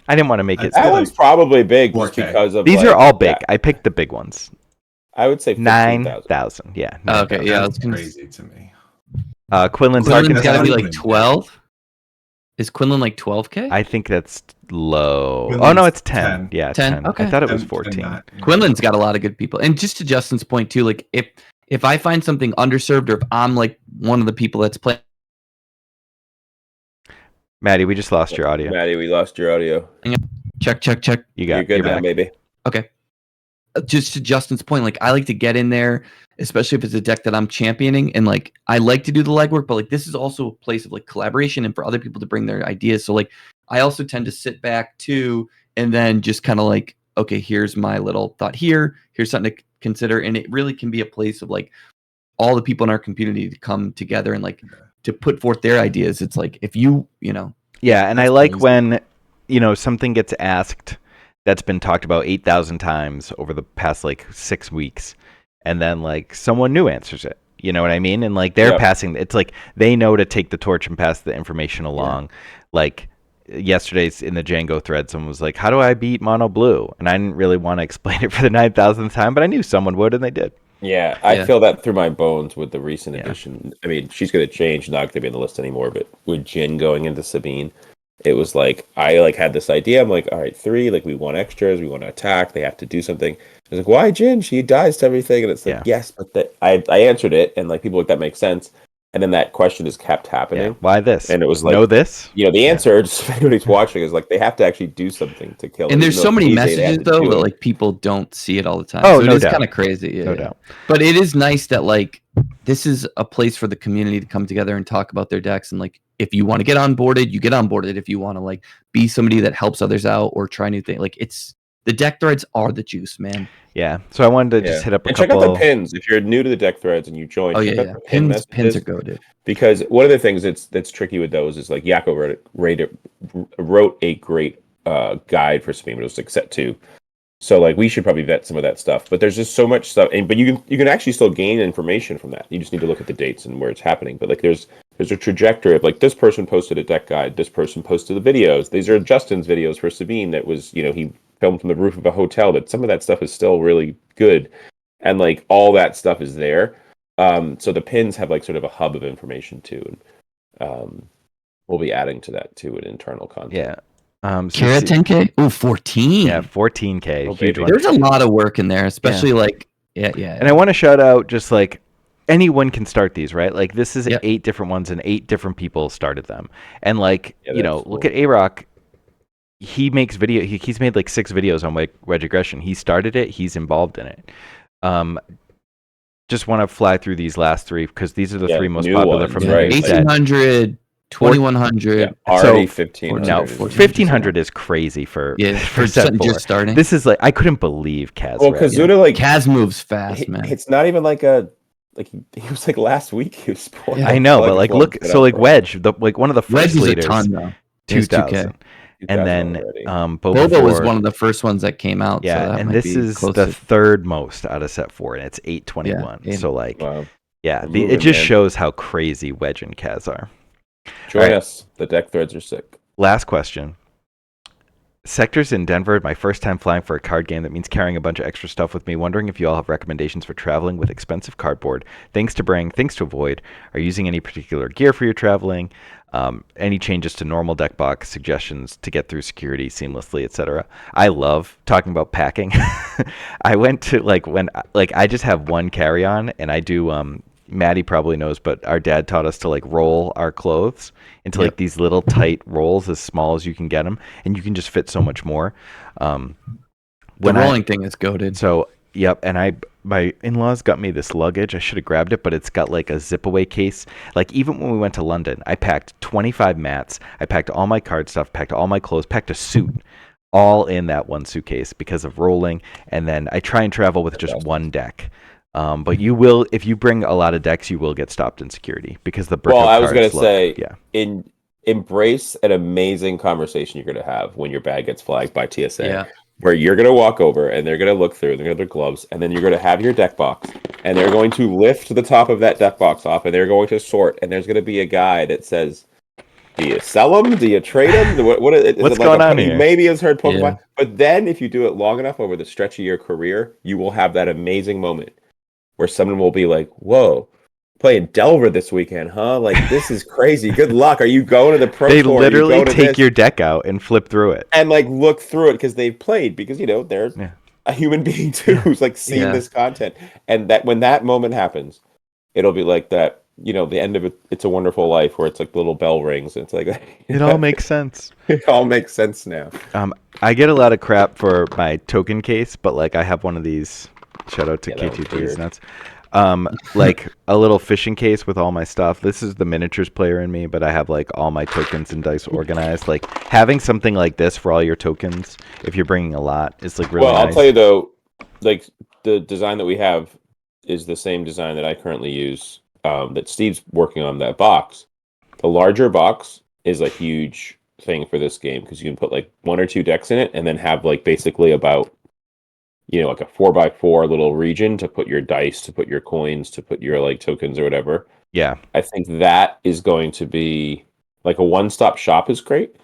I didn't want to make it. That one's probably big just 4K. because of These like, are all big. yeah, I picked the big ones. I would say 15,000. 9,000. Yeah. Okay, 9,000. yeah, That's it's crazy to me. Quinlan's Quinlan's Tarkin- got to be Tarkin- like 12. Is Quinlan like 12K? I think that's low. Quinlan's Oh no, it's 10. 10. Yeah, 10? 10. Okay. I thought it was 10, 14. 10, Quinlan's got a lot of good people. And just to Justin's point too, like, if I find something underserved, or if I'm like one of the people that's playing. Maddie, we just lost your audio. Maddie, we lost your audio. Check. You got You're good you're now, back. baby. Okay. just to Justin's point, like I like to get in there, especially if it's a deck that I'm championing, and like I like to do the legwork, but like this is also a place of like collaboration and for other people to bring their ideas. So like I also tend to sit back too, and then just kind of like, okay, here's my little thought here, here's something to consider, and it really can be a place of like all the people in our community to come together and like to put forth their ideas. It's like if you know. Yeah, and I That's like crazy. when, something gets asked that's been talked about 8,000 times over the past like 6 weeks, and then like someone new answers it. You know what I mean? And like they're Yep. passing. It's like they know to take the torch and pass the information along. Like yesterday's in the Django thread, someone was like, "How do I beat mono blue?" And I didn't really want to explain it for the 9,000th time, but I knew someone would, and they did. Yeah, I Yeah. feel that through my bones with the recent Yeah. addition. I mean, she's going to change, not going to be on the list anymore, but with Jin going into Sabine, it was like, I like had this idea. I'm like, all right, 3, like we want extras, we want to attack, they have to do something. I was like, why Jin? She dies to everything. And it's like, Yeah. yes, but I answered it, and like people like, that makes sense. And then that question just kept happening. Yeah. Why this? And it was like, know this? the answer, just if anybody's watching, is like they have to actually do something to kill it. And there's even so though many it's easy, they have messages to though, do but it. like people don't see it all the time. Oh, so no it is doubt. kind of crazy. Yeah, No yeah. doubt. But it is nice that like this is a place for the community to come together and talk about their decks. And like if you want to get onboarded, you get onboarded. If you want to like be somebody that helps others out or try new things, like it's the deck threads are the juice, man. Yeah. So I wanted to just hit up a and couple. check out the pins if you're new to the deck threads and you join. Oh check yeah, out yeah. the pin Pins messages, are goated. because one of the things that's tricky with those is like Yakko wrote a great guide for Sabine, but it was like set 2. So like we should probably vet some of that stuff. But there's just so much stuff, but you can actually still gain information from that. You just need to look at the dates and where it's happening. But like there's a trajectory of like this person posted a deck guide, this person posted the videos. These are Justin's videos for Sabine that was, he filmed from the roof of a hotel. That some of that stuff is still really good, and like all that stuff is there. So the pins have like sort of a hub of information too, and we'll be adding to that too in internal content. Yeah. So Kara 10K? Oh, 14. Yeah, 14K. Oh, Huge baby. one. There's a lot of work in there, especially like yeah. And I want to shout out just like anyone can start these, right? Like this is Yep. 8 different ones and 8 different people started them. And like, Yeah, that's look cool. at A-Rock. He makes video. He's made like 6 videos on wedge aggression. He started it. He's involved in it. Just want to fly through these last 3 because these are the 3 most new popular ones, from right. the set. 1800, 2100. Yeah, already So- 1500. No, 1500 is crazy for Yeah, for for set something 4. just starting. This is like I couldn't believe Kaz. Well, read. Kazuda like Kaz moves fast, man. it's not even like he was like last week he was spoiled. Yeah. I know, So, but like it's look, set so up like for- Wedge, like one of the Wedge first is a leaders, ton though. He's 2000, 2K. and then already. Boba was 4, one of the first ones that came out. yeah, so that and might this be is close the to- 3rd most out of set 4, and it's 821. Yeah, So like, Wow. yeah, We're it moving, just man. shows how crazy Wedge and Kaz are. Join Alright. us. The deck threads are sick. Last question. Sectors in Denver, my first time flying for a card game that means carrying a bunch of extra stuff with me. Wondering if you all have recommendations for traveling with expensive cardboard, things to bring, things to avoid. Are you using any particular gear for your traveling? Any changes to normal deck box, suggestions to get through security seamlessly, etc. I love talking about packing. I went to I just have one carry-on, and I do. Maddie probably knows, but our dad taught us to like roll our clothes into like these little tight rolls as small as you can get them, and you can just fit so much more. The rolling thing is goated. So yep, and my in-laws got me this luggage. I should have grabbed it, but it's got like a zip away case. Like even when we went to London, I packed 25 mats. I packed all my card stuff, packed all my clothes, packed a suit, all in that one suitcase because of rolling. And then I try and travel with just one deck. But you will, if you bring a lot of decks, you will get stopped in security because the brick. Well, I was going to say, yeah. Embrace an amazing conversation you're going to have when your bag gets flagged by TSA. Yeah. Where you're going to walk over and they're going to look through, they're going to have their gloves, and then you're going to have your deck box, and they're going to lift the top of that deck box off, and they're going to sort, and there's going to be a guy that says, do you sell them? Do you trade them? What's going on here? Maybe has heard Pokemon. Yeah. But then if you do it long enough over the stretch of your career, you will have that amazing moment where someone will be like, whoa, playing Delver this weekend, huh? Like, this is crazy. Good luck. Are you going to the pro They tour? literally take your deck out and flip through it. and like look through it because they've played, because they're a human being too who's like seen this content. And that when that moment happens, it'll be like that the end of It's a Wonderful Life, where it's like the little bell rings, and it's like It all makes sense. it all makes sense now. I get a lot of crap for my token case, but like I have one of these. Shout out to Yeah, that was KTOD is weird. nuts. Like a little fishing case with all my stuff. This is the miniatures player in me, but I have like all my tokens and dice organized. Like having something like this for all your tokens, if you're bringing a lot, is like really Well, nice. I'll tell you though, like the design that we have is the same design that I currently use. That Steve's working on that box. The larger box is a huge thing for this game because you can put like 1 or 2 decks in it, and then have like basically about like a 4x4 little region to put your dice, to put your coins, to put your like tokens or whatever. Yeah. I think that is going to be like a one-stop shop is great.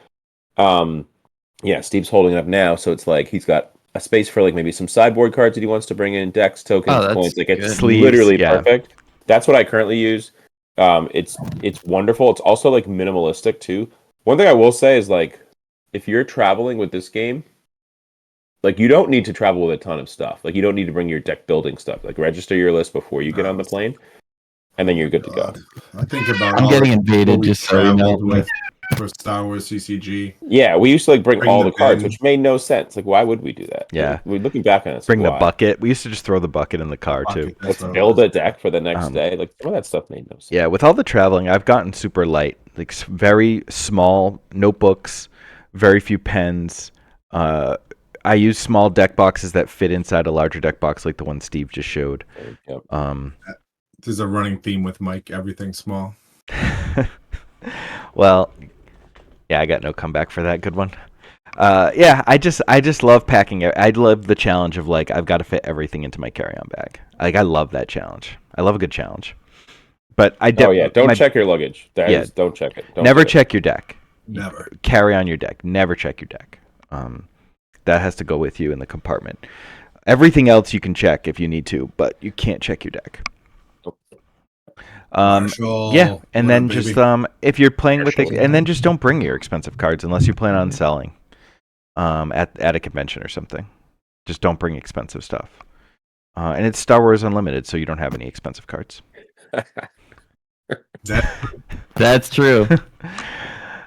Yeah, Steve's holding it up now, so it's like he's got a space for like maybe some sideboard cards that he wants to bring in, decks, tokens, Oh, that's coins. Like it's good. Sleeves, literally yeah. perfect. That's what I currently use. It's wonderful. It's also like minimalistic too. One thing I will say is like if you're traveling with this game, like you don't need to travel with a ton of stuff. Like you don't need to bring your deck building stuff. Like register your list before you get on the plane, and then you're good to go. I think about I'm all getting the invaded, people we just so you know. traveled with for Star Wars CCG. Yeah, we used to like bring all the the cards, bin. which made no sense. Like, why would we do that? Yeah. Like, we're looking back on it. it's Bring like, the why? bucket. We used to just throw the bucket in the car too. Bucket, that's Let's what it build was. a deck for the next day. Like, some of that stuff made no sense. Yeah, with all the traveling, I've gotten super light. Like very small notebooks, very few pens. I use small deck boxes that fit inside a larger deck box, like the one Steve just showed. Yep. There's a running theme with Mike. Everything small. Well, yeah, I got no comeback for that. Good one. Yeah, I just love packing it. I love the challenge of like I've got to fit everything into my carry-on bag. Like I love that challenge. I love a good challenge. But Don't check your luggage. Don't check it. Don't never do it. check your deck. Never. Carry on your deck. Never check your deck. That has to go with you in the compartment. Everything else you can check if you need to, but you can't check your deck. Marshall, Yeah, and what then up, just baby? if you're playing with Marshall. it, and then just don't bring your expensive cards unless you plan on selling at a convention or something. Just don't bring expensive stuff. And it's Star Wars Unlimited, so you don't have any expensive cards. That's true.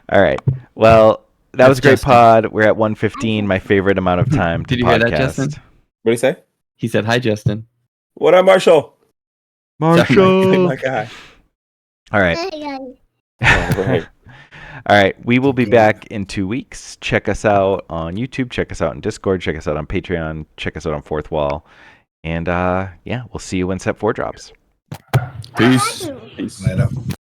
All right. Well, that was a great Justin. pod. We're at 1:15, my favorite amount of time to Did you hear podcast. that, Justin? What do you say? He said, "Hi, Justin." What up, Marshall? Marshall. My guy. All right. Right. All right. We will be back in 2 weeks. Check us out on YouTube. Check us out on Discord. Check us out on Patreon. Check us out on Fourth Wall. And yeah, we'll see you when Set 4 drops. Peace. Peace. Later.